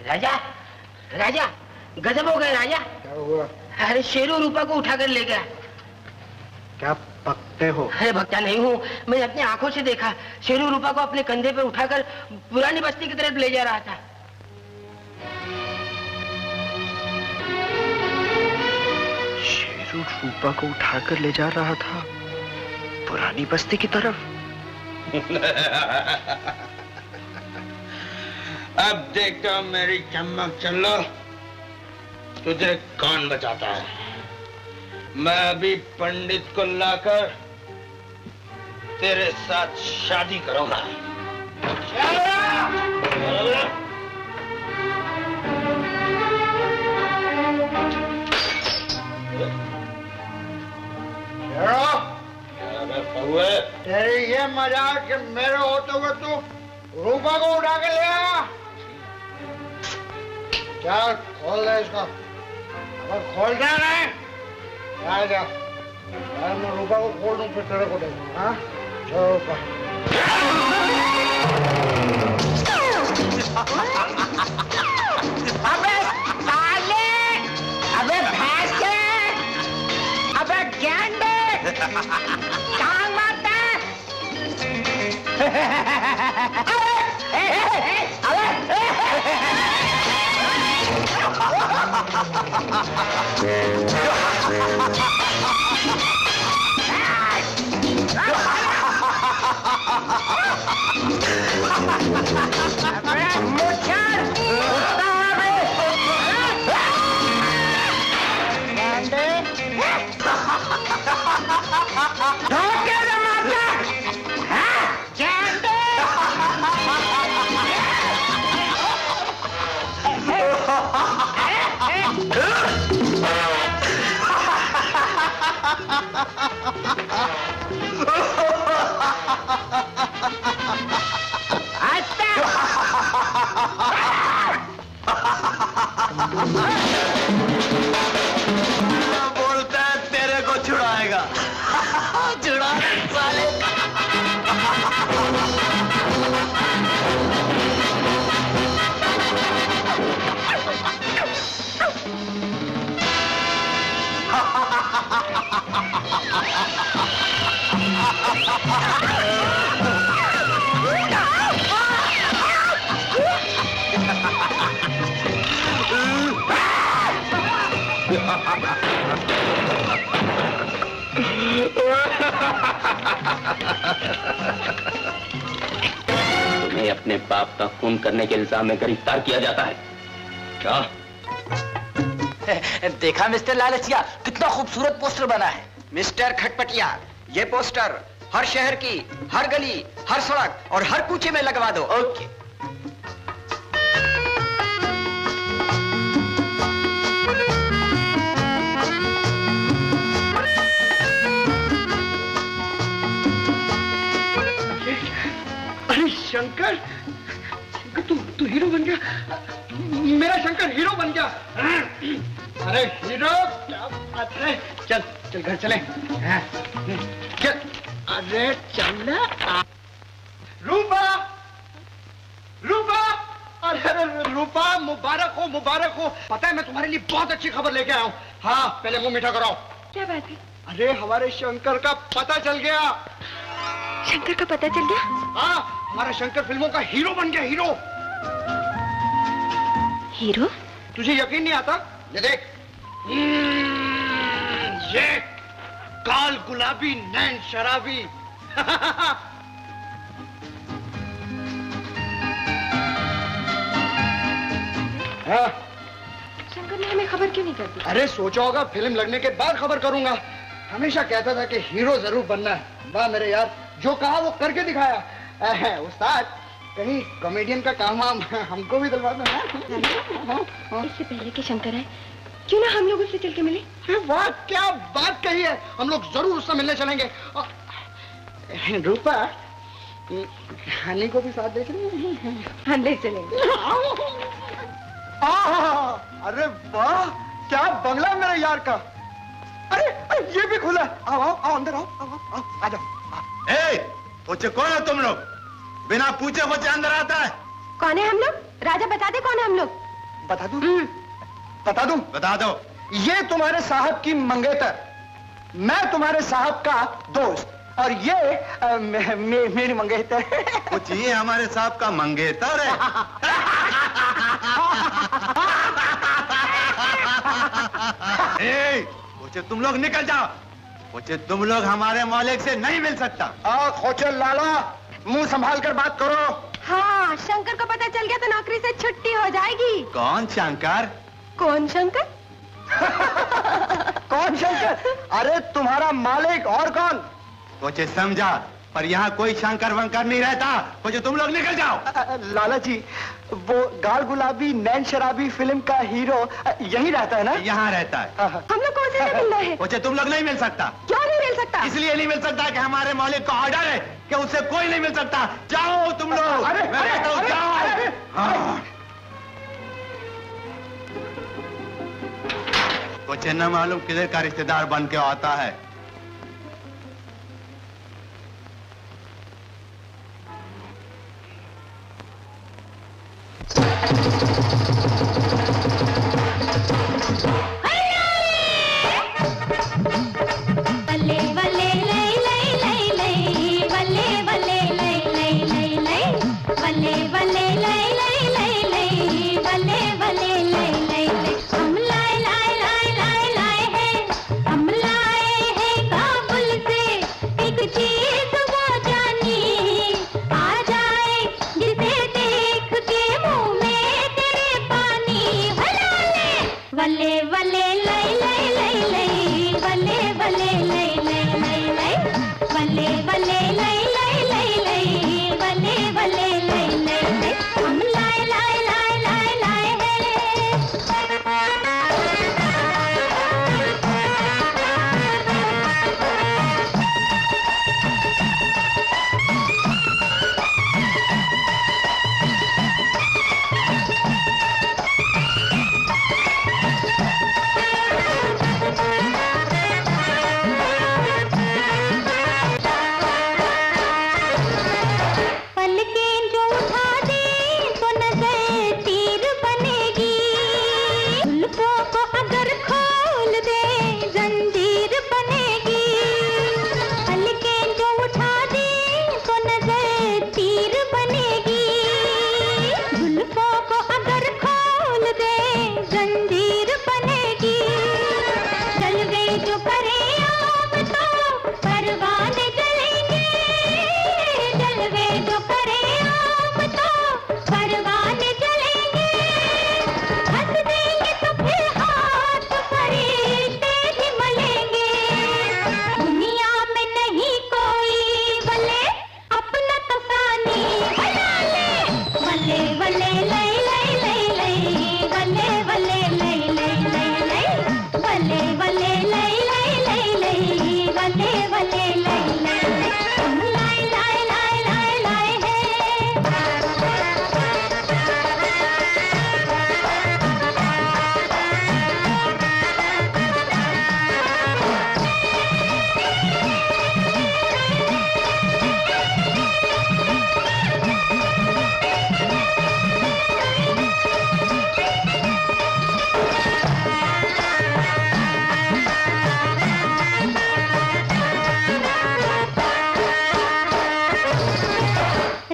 राजा राजा गजब हो गए राजा। क्या हुआ? अरे शेरू रूपा को उठाकर ले गया। क्या पकते हो? अरे भक्ता नहीं हूँ, मैंने अपनी आंखों से देखा। शेरू रूपा को अपने कंधे पे उठाकर पुरानी बस्ती की तरफ ले जा रहा था। शेरू रूपा को उठाकर ले जा रहा था पुरानी बस्ती की तरफ। अब देखता हूं मेरी चमक चलो तुझे कौन बचाता है। मैं अभी पंडित को लाकर तेरे साथ शादी करूंगा। तेरी ये मजाक कि मेरे होते हुए तू रूपा को उठा के ले आया। क्या खोल दे इसको। अगर खोलना नहीं आजा, मैं रूपा को खोल दूं फिर तेरे को दूंगा। हाँ चलो अबे साले, अबे भैंसे, अबे गेंडे, टांग मारता। बोलता है तेरे को छुड़ाएगा। छुड़ा साले। तुम्हें अपने बाप का खून करने के इल्जाम में गिरफ्तार किया जाता है क्या? देखा मिस्टर लालचिया, कितना खूबसूरत पोस्टर बना है। मिस्टर खटपटिया, ये पोस्टर हर शहर की हर गली, हर सड़क और हर कूचे में लगवा दो। ओके। अरे शंकर, तू हीरो बन गया। मेरा शंकर हीरो बन गया। अरे हीरो क्या बात है। चल चल घर चले। चल। अरे चल। रूपा, रूपा, अरे रूपा, मुबारक हो, मुबारक हो। पता है मैं तुम्हारे लिए बहुत अच्छी खबर लेके आया हूँ। हाँ पहले मुंह मीठा कराओ। क्या बात है? अरे हमारे शंकर का पता चल गया। शंकर का पता चल गया? हाँ, हमारा शंकर फिल्मों का हीरो बन गया। हीरो। हीरो? तुझे यकीन नहीं आता? ये देख, ये काल गुलाबी नैन शराबी। हाँ? शंकर ने हमें खबर क्यों नहीं कर दी? अरे सोचा होगा फिल्म लगने के बाद खबर करूंगा। हमेशा कहता था कि हीरो जरूर बनना है। वाह मेरे यार, जो कहा वो करके दिखाया। उस्ताद, कहीं कॉमेडियन का काम हमको भी दिलवा दो। इससे पहले कि शंकर आए, क्यों ना हम लोग उससे चल के मिले? वाह क्या बात कही है, हम लोग जरूर उससे मिलने चलेंगे। रूपा, हनी को भी साथ देख रहे? हम ले चलेंगे। अरे वाह, क्या बंगला है मेरे यार का। अरे ये भी खुला है। आओ आओ आओ, अंदर आओ, आ जाओ। पूछे कौन है तुम लोग? बिना पूछे पूछे अंदर आता है। कौन है हम लोग? राजा बता दे कौन है हम लोग। बता दूं? बता दूं? बता दो। ये तुम्हारे साहब की मंगेतर, मैं तुम्हारे साहब का दोस्त, और ये मेरी मंगेतर। कुछ ये हमारे साहब का मंगेतर है। पूछे तुम लोग निकल जाओ। पूछे तुम लोग हमारे मालिक से नहीं मिल सकता। खोचे लाला, मुंह संभाल कर बात करो। हाँ, शंकर को पता चल गया तो नौकरी से छुट्टी हो जाएगी। कौन शंकर? कौन शंकर? कौन शंकर? अरे तुम्हारा मालिक, और कौन? पूछे समझा, पर यहाँ कोई शंकर वंकर नहीं रहता। पूछे तुम लोग निकल जाओ। लाला जी, वो गाल गुलाबी नैन शराबी फिल्म का हीरो यहीं रहता है ना? यहाँ रहता है। हम लोग कौन से मिलना है? पूछे तुम लोग नहीं मिल सकता। क्यों नहीं मिल सकता? इसलिए नहीं मिल सकता कि हमारे मालिक का ऑर्डर है कि उससे कोई नहीं मिल सकता। जाओ तुम लोग। मैं कहता हूँ जाओ। कुछ न मालूम किधर का रिश्तेदार बन के आता है।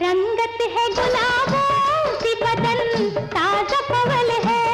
रंगत है गुलाबों सी बदन, ताजा पवल है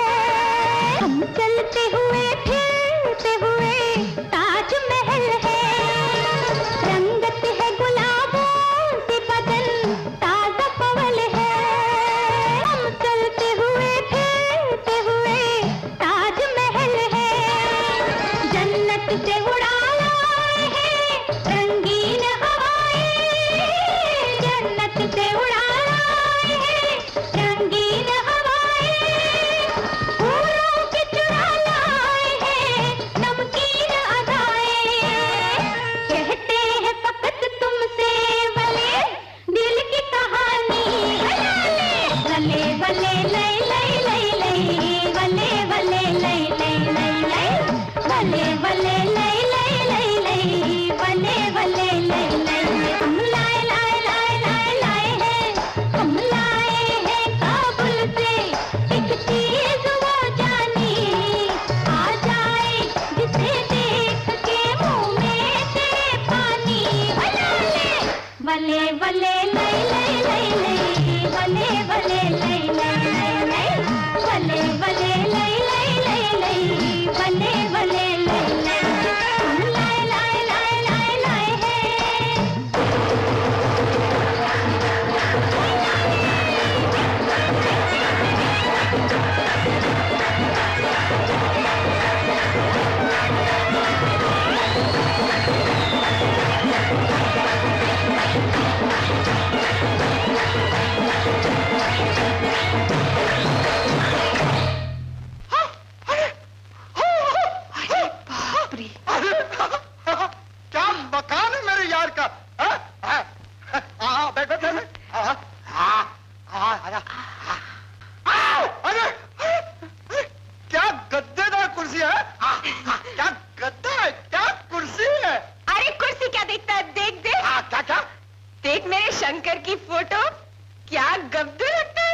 गद्दे लगता है।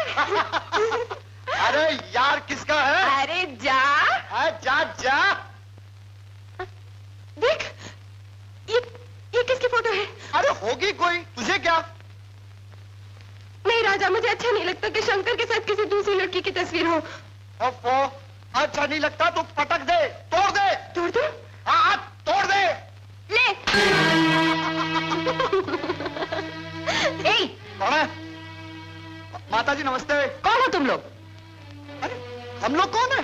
अरे यार किसका है? अरे जा जा जा। देख ये किसकी फोटो है? अरे होगी कोई, तुझे क्या? नहीं राजा, मुझे अच्छा नहीं लगता कि शंकर के साथ किसी दूसरी लड़की की तस्वीर हो। अच्छा नहीं लगता तो पटक दे, तोड़ दे। तोड़ दो? हाँ तोड़ दे। ले। कौन है? माता जी नमस्ते। कौन हो तुम लोग? अरे हम लोग कौन है?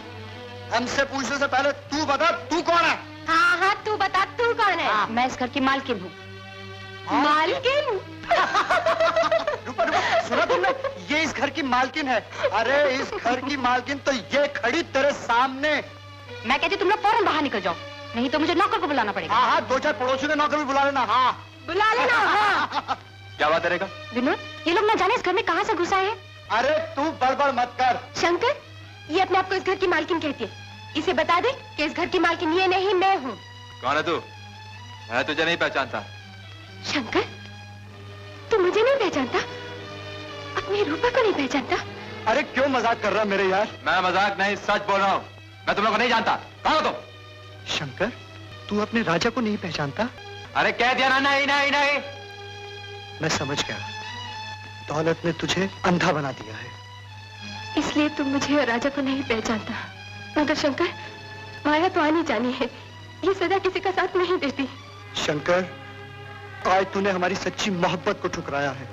हमसे पूछने से पहले तू बता, तू कौन है? हाँ हाँ तू बता, तू कौन है? मैं इस घर की मालकिन हूँ। मालकिन? रुपा सुना तुमने? ये इस घर की मालकिन है। अरे इस घर की मालकिन तो ये खड़ी तेरे सामने। मैं कहती तुम लोग फौरन बाहर निकल जाओ, नहीं तो मुझे नौकर को बुलाना पड़ेगा। हाँ दो चार पड़ोसियों के नौकर भी बुला लेना। हाँ बुला लेना। हाँ। क्या बात है? विनोद, ये लोग न जाने इस घर में कहाँ से घुसा है। अरे तू बड़बड़ मत कर। शंकर, ये अपने आप को इस घर की मालकिन कहती है। इसे बता दे कि इस घर की मालकिन ये नहीं, मैं हूँ। कौन है तू? मैं तुझे नहीं पहचानता। शंकर, तू मुझे नहीं पहचानता? अपनी रूपा को नहीं पहचानता? अरे क्यों मजाक कर रहा मेरे यार? मैं मजाक नहीं, सच बोल रहा हूँ। मैं तुम लोग को नहीं जानता। कौन हो तुम? शंकर, तू अपने राजा को नहीं पहचानता? अरे कह दिया ना, नहीं नहीं नहीं। मैं समझ गया, दौलत ने तुझे अंधा बना दिया है, इसलिए तुम मुझे और राजा को नहीं पहचानता। मगर शंकर, माया तो आनी जानी है, ये सदा किसी का साथ नहीं देती। शंकर, आज तूने हमारी सच्ची मोहब्बत को ठुकराया है,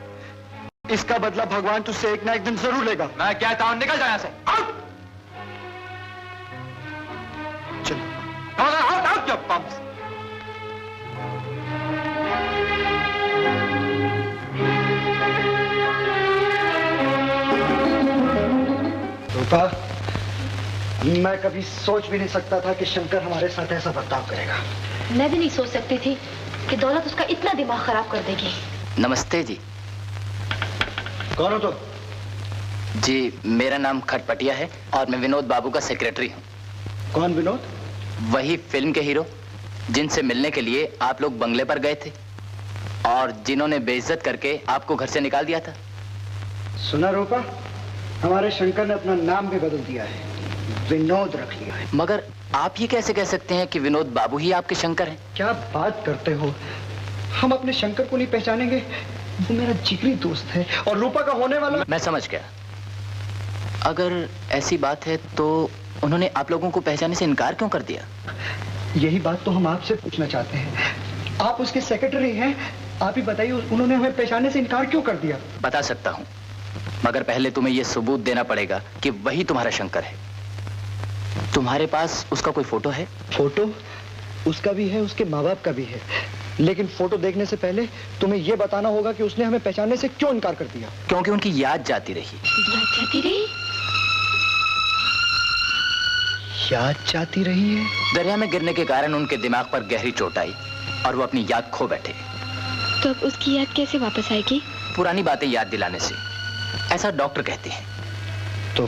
इसका बदला भगवान तुझसे एक ना एक दिन जरूर लेगा। मैं कहता हूँ निकल जा यहाँ से। चलो रूपा, मैं कभी सोच भी नहीं सकता था कि शंकर हमारे साथ ऐसा बर्ताव करेगा। मैं भी नहीं सोच सकती थी कि दौलत उसका इतना दिमाग खराब कर देगी। नमस्ते जी। कौन हो तुम? जी मेरा नाम खटपटिया है और मैं विनोद बाबू का सेक्रेटरी हूँ। कौन विनोद? वही फिल्म के हीरो जिनसे मिलने के लिए आप लोग बंगले पर गए थे और जिन्होंने बेइज्जत करके आपको घर से निकाल दिया था। सुना रूपा, हमारे शंकर ने अपना नाम भी बदल दिया है, विनोद रख लिया है। मगर आप ये कैसे कह सकते हैं कि विनोद बाबू ही आपके शंकर हैं? क्या बात करते हो? हम अपने शंकर को नहीं पहचानेंगे? वो मेरा जिगरी दोस्त है और रूपा का होने वाला। मैं समझ गया। अगर ऐसी बात है तो उन्होंने आप लोगों को पहचानने से इनकार क्यों कर दिया? यही बात तो हम आपसे पूछना चाहते हैं। आप उसके सेक्रेटरी हैं, आप ही बताइए उन्होंने हमें पहचानने से इनकार क्यों कर दिया? बता सकता हूँ, मगर पहले तुम्हें यह सबूत देना पड़ेगा कि वही तुम्हारा शंकर है। तुम्हारे पास उसका कोई फोटो है? फोटो उसका भी है, उसके माँ बाप का भी है, लेकिन फोटो देखने से पहले तुम्हें यह बताना होगा कि उसने हमें पहचानने से क्यों इनकार कर दिया। क्योंकि उनकी याद जाती रही। याद जाती रही? याद जाती रही है? दरिया में गिरने के कारण उनके दिमाग पर गहरी चोट आई और वो अपनी याद खो बैठे। तो अब उसकी याद कैसे वापस आएगी? पुरानी बातें याद दिलाने से, ऐसा डॉक्टर कहते हैं। तो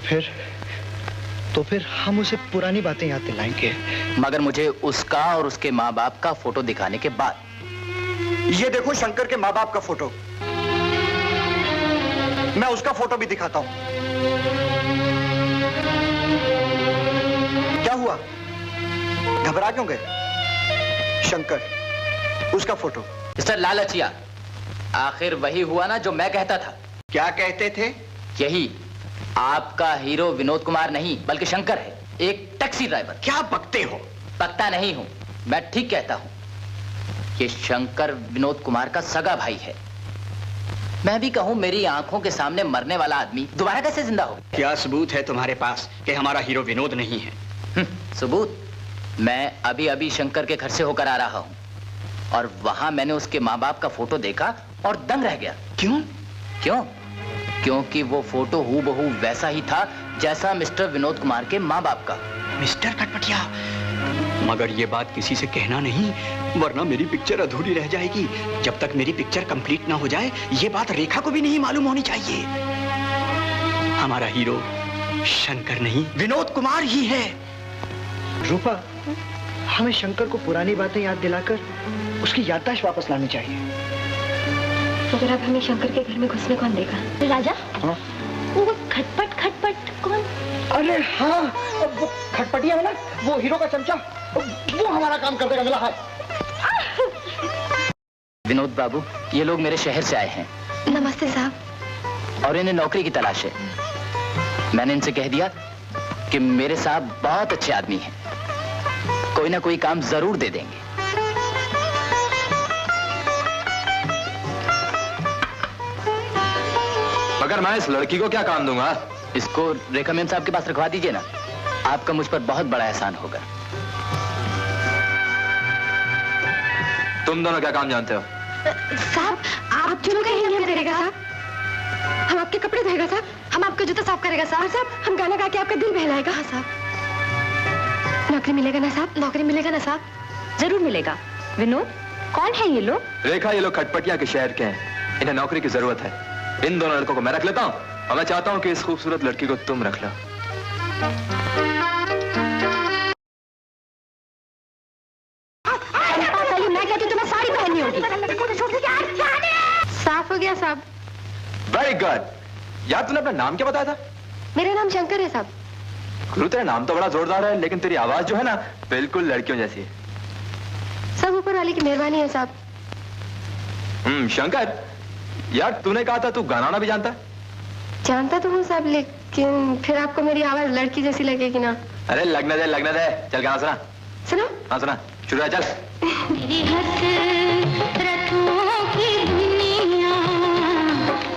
फिर हम उसे पुरानी बातें याद दिलाएंगे, मगर मुझे उसका और उसके माँ बाप का फोटो दिखाने के बाद। ये देखो शंकर के माँ बाप का फोटो, मैं उसका फोटो भी दिखाता हूं। क्या हुआ, घबरा क्यों गए? शंकर, उसका फोटो। मिस्टर लालचिया, आखिर वही हुआ ना जो मैं कहता था। क्या कहते थे? यही, आपका हीरो विनोद कुमार नहीं बल्कि शंकर है, एक टैक्सी ड्राइवर। क्या बकते हो? बकता नहीं हूं, मैं ठीक कहता हूं। ये शंकर विनोद कुमार का सगा भाई है। मैं भी कहूं मेरी आंखों के सामने मरने वाला आदमी दोबारा कैसे जिंदा हो? क्या सबूत है तुम्हारे पास कि हमारा हीरो विनोद नहीं है? सबूत? मैं अभी अभी शंकर के घर से होकर आ रहा हूं और वहां मैंने उसके माँ बाप का फोटो देखा और दंग रह गया। क्यों? क्योंकि वो फोटो हूबहू वैसा ही था जैसा मिस्टर विनोद कुमार के माँ बाप का। मिस्टर खटपटिया, मगर ये बात किसी से कहना नहीं, वरना मेरी पिक्चर अधूरी रह जाएगी। जब तक मेरी पिक्चर कंप्लीट ना हो जाए, ये बात रेखा को भी नहीं मालूम होनी चाहिए। हमारा हीरो शंकर नहीं, विनोद कुमार ही है। रूपा, हमें शंकर को पुरानी बातें याद दिलाकर उसकी याददाश्त वापस लानी चाहिए। मगर अब हमें शंकर के घर में घुसने कौन देगा? राजा? हाँ? वो खटपट कौन? अरे हाँ, वो खटपटिया है ना, वो हीरो का चमचा, वो हमारा काम कर देगा। मिला है। विनोद बाबू, ये लोग मेरे शहर से आए हैं। नमस्ते साहब। और इन्हें नौकरी की तलाश है। मैंने इनसे कह दिया कि मेरे साहब बहुत अच्छे आदमी हैं, कोई ना कोई काम जरूर दे देंगे। मगर मैं इस लड़की को क्या काम दूंगा? इसको रेखा मैम साहब के पास रखवा दीजिए ना, आपका मुझ पर बहुत बड़ा एहसान होगा। तुम दोनों क्या काम जानते हो? साहब, आप जो कहेंगे हम करेगा साहब। हम आपके कपड़े धोएगा साहब, हम आपका जूता साफ करेगा साहब, हम गाना गा के आपका दिल बहलाएगा। हाँ साहब। नौकरी मिलेगा ना साहब? नौकरी मिलेगा ना साहब? जरूर मिलेगा। विनोद, कौन है ये लोग? रेखा, ये लोग खटपटिया के शहर के हैं, इन्हें नौकरी की जरूरत है। इन दोनों लड़कों को मैं रख लेता हूँ और मैं चाहता हूँ कि इस खूबसूरत लड़की को तुम रख लो। मैं कहती तुम्हें साड़ी पहननी होगी। साफ हो गया साहब। Very good. यार, तूने अपना नाम क्या बताया था? मेरा नाम शंकर है साहब। गुरु, तेरा नाम तो बड़ा जोरदार है, लेकिन तेरी आवाज जो है ना, बिल्कुल लड़कियों जैसी है। सब ऊपर वाले की मेहरबानी है साहब। शंकर, यार तूने कहा था तू गाना भी जानता है? जानता तो हूँ साहब, लेकिन फिर आपको मेरी आवाज लड़की जैसी लगेगी ना। अरे लगने दे। चल गाना सुना। सुनो। हाँ सुना, शुरू है, चल। मेरी हसरतों की दुनिया,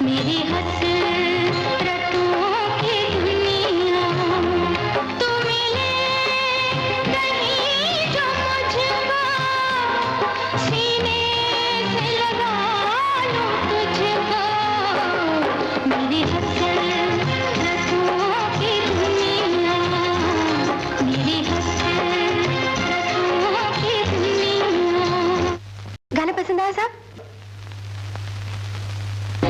मेरी हसरतों की दुनिया, तू मिले कहीं जो मुझको, सीने से लगा लूं तुझको। मेरी हसरतों की दुनिया, मेरी हसरतों की दुनिया। गाना पसंद आया साहब?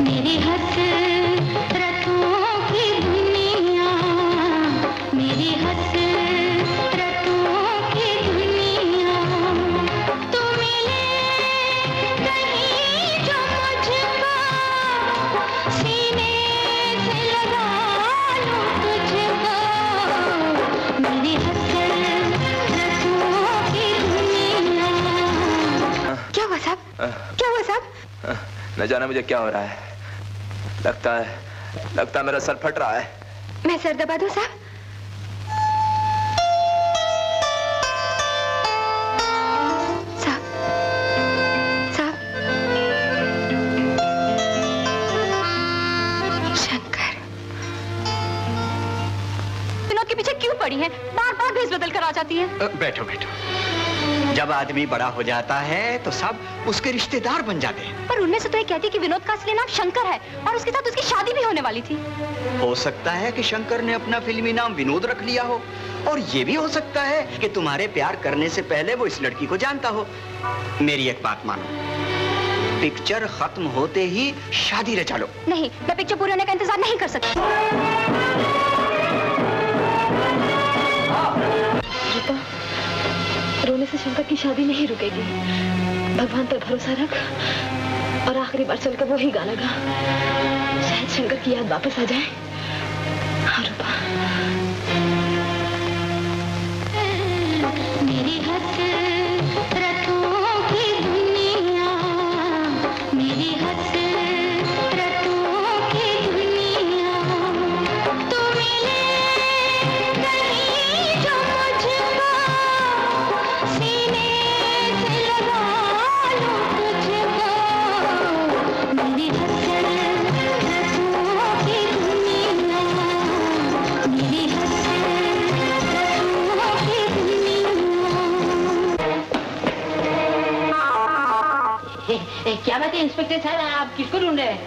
मेरी हसरतों की दुनिया, मेरी हसरतों की दुनिया, तू मिले कहीं जो मुझको, सीने से लगा लूं तुझको। मेरी हसरतों की दुनिया। क्या हुआ साहब? क्या हुआ साहब? न जाने मुझे क्या हो रहा है। लगता है मेरा सर फट रहा है। मैं सर दबा दूं साहब? साहब। शंकर। विनोद के पीछे क्यों पड़ी है? बार भेस बदल कर आ जाती है। बैठो। जब आदमी बड़ा हो जाता है तो सब उसके रिश्तेदार बन जाते हैं। पर उनमें से तो ये कहती है कि विनोद का असली नाम शंकर है और उसके साथ उसकी शादी भी होने वाली थी। हो सकता है कि शंकर ने अपना फिल्मी नाम विनोद रख लिया हो, और ये भी हो सकता है कि तुम्हारे प्यार करने से पहले वो इस लड़की को जानता हो। मेरी एक बात मानो, पिक्चर खत्म होते ही शादी रचा लो। नहीं, मैं पिक्चर पूरी होने का इंतजार नहीं कर सकती। रोने से शंकर की शादी नहीं रुकेगी। भगवान पर भरोसा रख और आखिरी बार चलकर वो ही गाना गा। शायद शंकर की याद वापस आ जाए। हाँ रूपा। मेरी हसरतों की दुनिया, मेरी हसरतों की दुनिया, तू मिले कहीं जो मुझको, सीने से लगा लूं तुझको। मेरी हसरतों की दुनिया, मेरी हसरतों की दुनिया। क्या बात है इंस्पेक्टर साहब, आप किसको ढूंढ रहे हैं?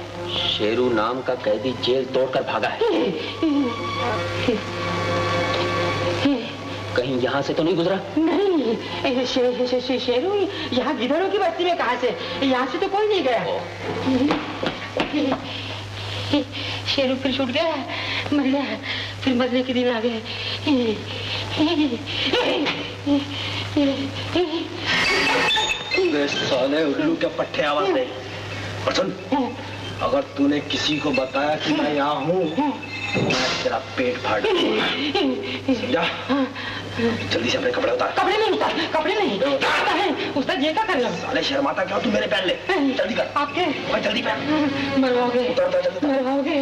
शेरू नाम का कैदी जेल तोड़कर भागा है। कहीं यहाँ से तो नहीं गुजरा? नहीं, शेरू यहाँ गिधरों की बस्ती में कहाँ से? यहाँ से तो कोई नहीं गया। शेरू फिर छूट गया, मर गया, फिर मरने के दिन आ गए। साले उल्लू के पट्टे आवाज दे। और सुन, अगर तूने किसी को बताया कि मैं यहाँ हूँ तो मैं तेरा पेट फाड़ दूंगा, समझा? जल्दी से अपने कपड़े उतार। कपड़े नहीं उतार, कपड़े नहीं उतारता है। उस्ताद ये क्या कर रहा है? साले शर्माता क्या? तू मेरे पहन ले, जल्दी कर। आपके जल्दी पहन। मरवाओगे, उतार जल्दी मरवाओगे।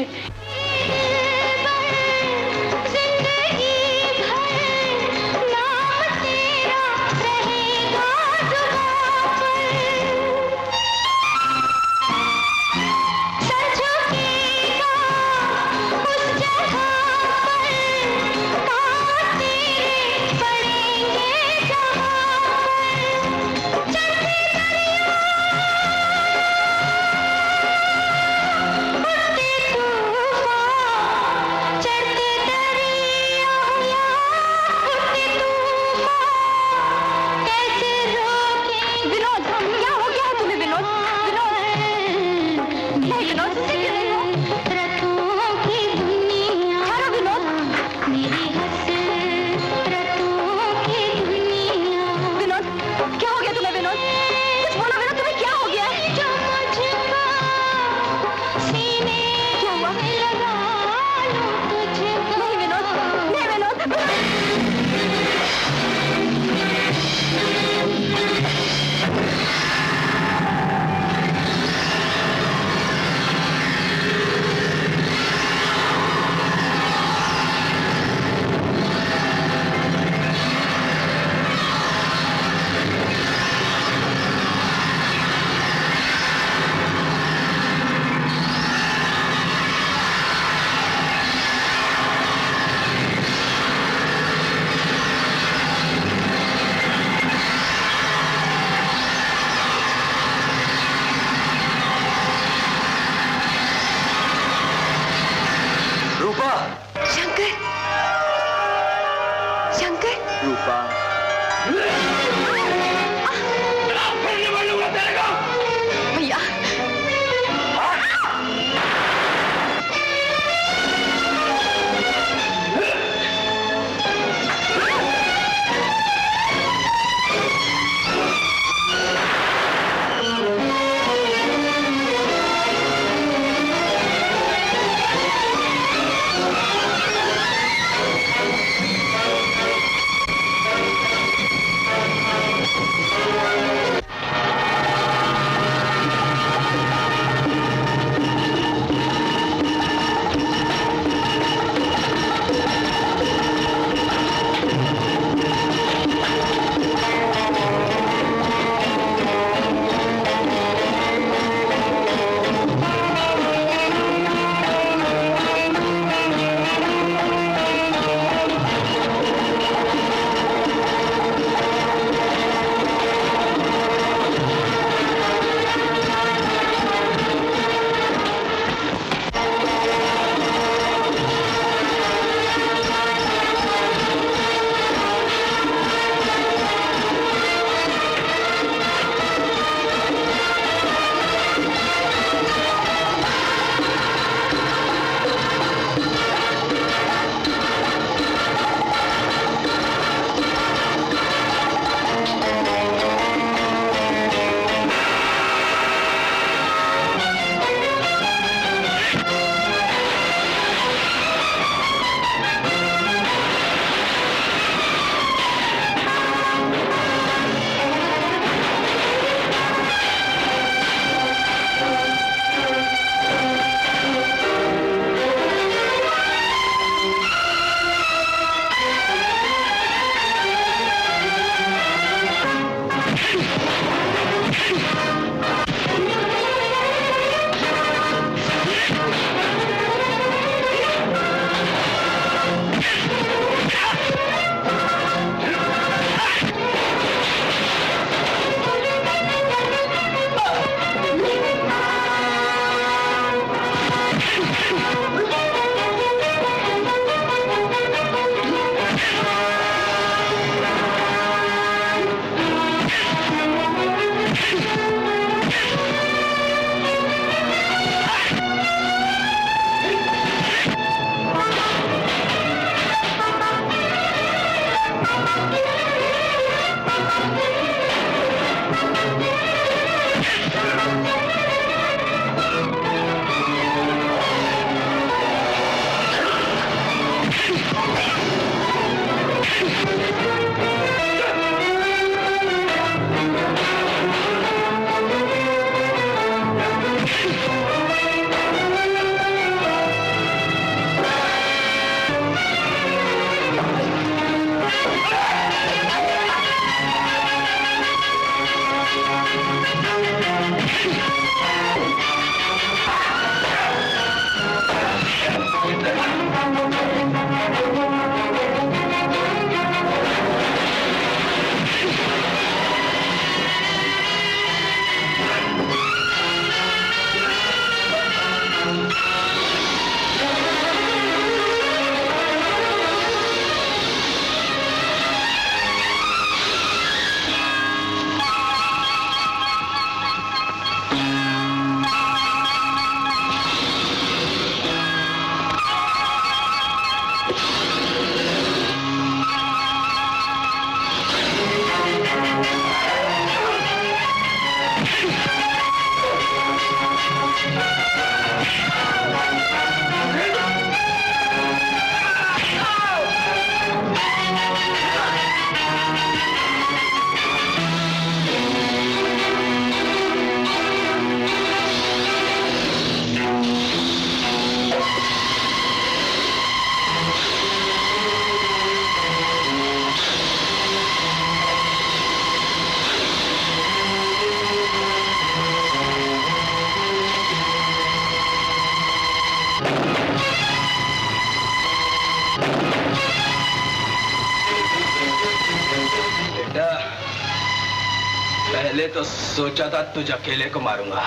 पहले तो सोचा था तुझ अकेले को मारूंगा,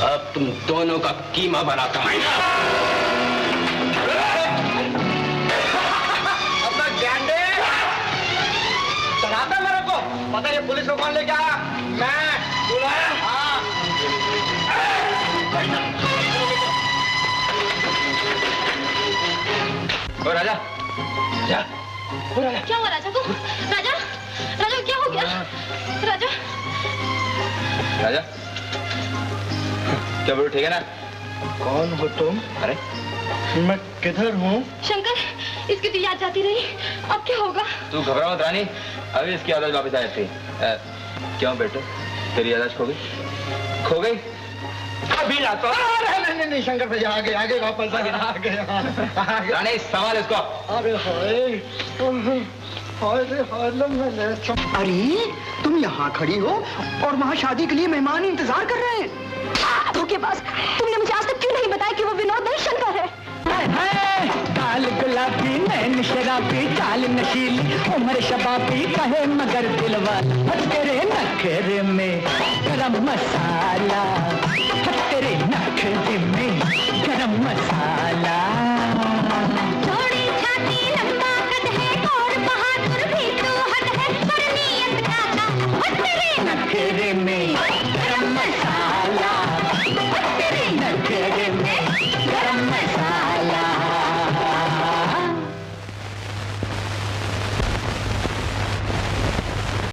अब तुम दोनों का कीमा बनाता हूं। अपना ज्ञान दे, डराता मेरे को। पता है पुलिस को कौन लेके आया? मैं बुलाया। हाँ ओ राजा, राजा, क्या हुआ राजा को? राजा, राजा क्या हो गया? राजा, राजा, क्या बोलो ठीक है ना? कौन हो तुम? अरे मैं किधर हूँ? शंकर, इसकी तो याद जाती रही, अब क्या होगा? तू घबरा मत रानी, अभी इसकी याद वापस आ जाती। क्यों बेटे, तेरी याद खो गई? खो गई? अभी लाता हूँ। नहीं शंकर भैया, आगे आगे वापस आगे। रानी संभाल इसको। अरे अरे तुम यहाँ खड़ी हो और वहाँ शादी के लिए मेहमान इंतजार कर रहे हैं। धोखेबाज, तुमने मुझे आज तक क्यों नहीं बताया कि वो विनोद नहीं शंकर है? काल गुलाबी नैन शराबी चाल नशीली उम्र शबाबी कहे मगर दिलवाला तेरे नखरे में गरम मसाला, तेरे नखरे में गरम मसाला।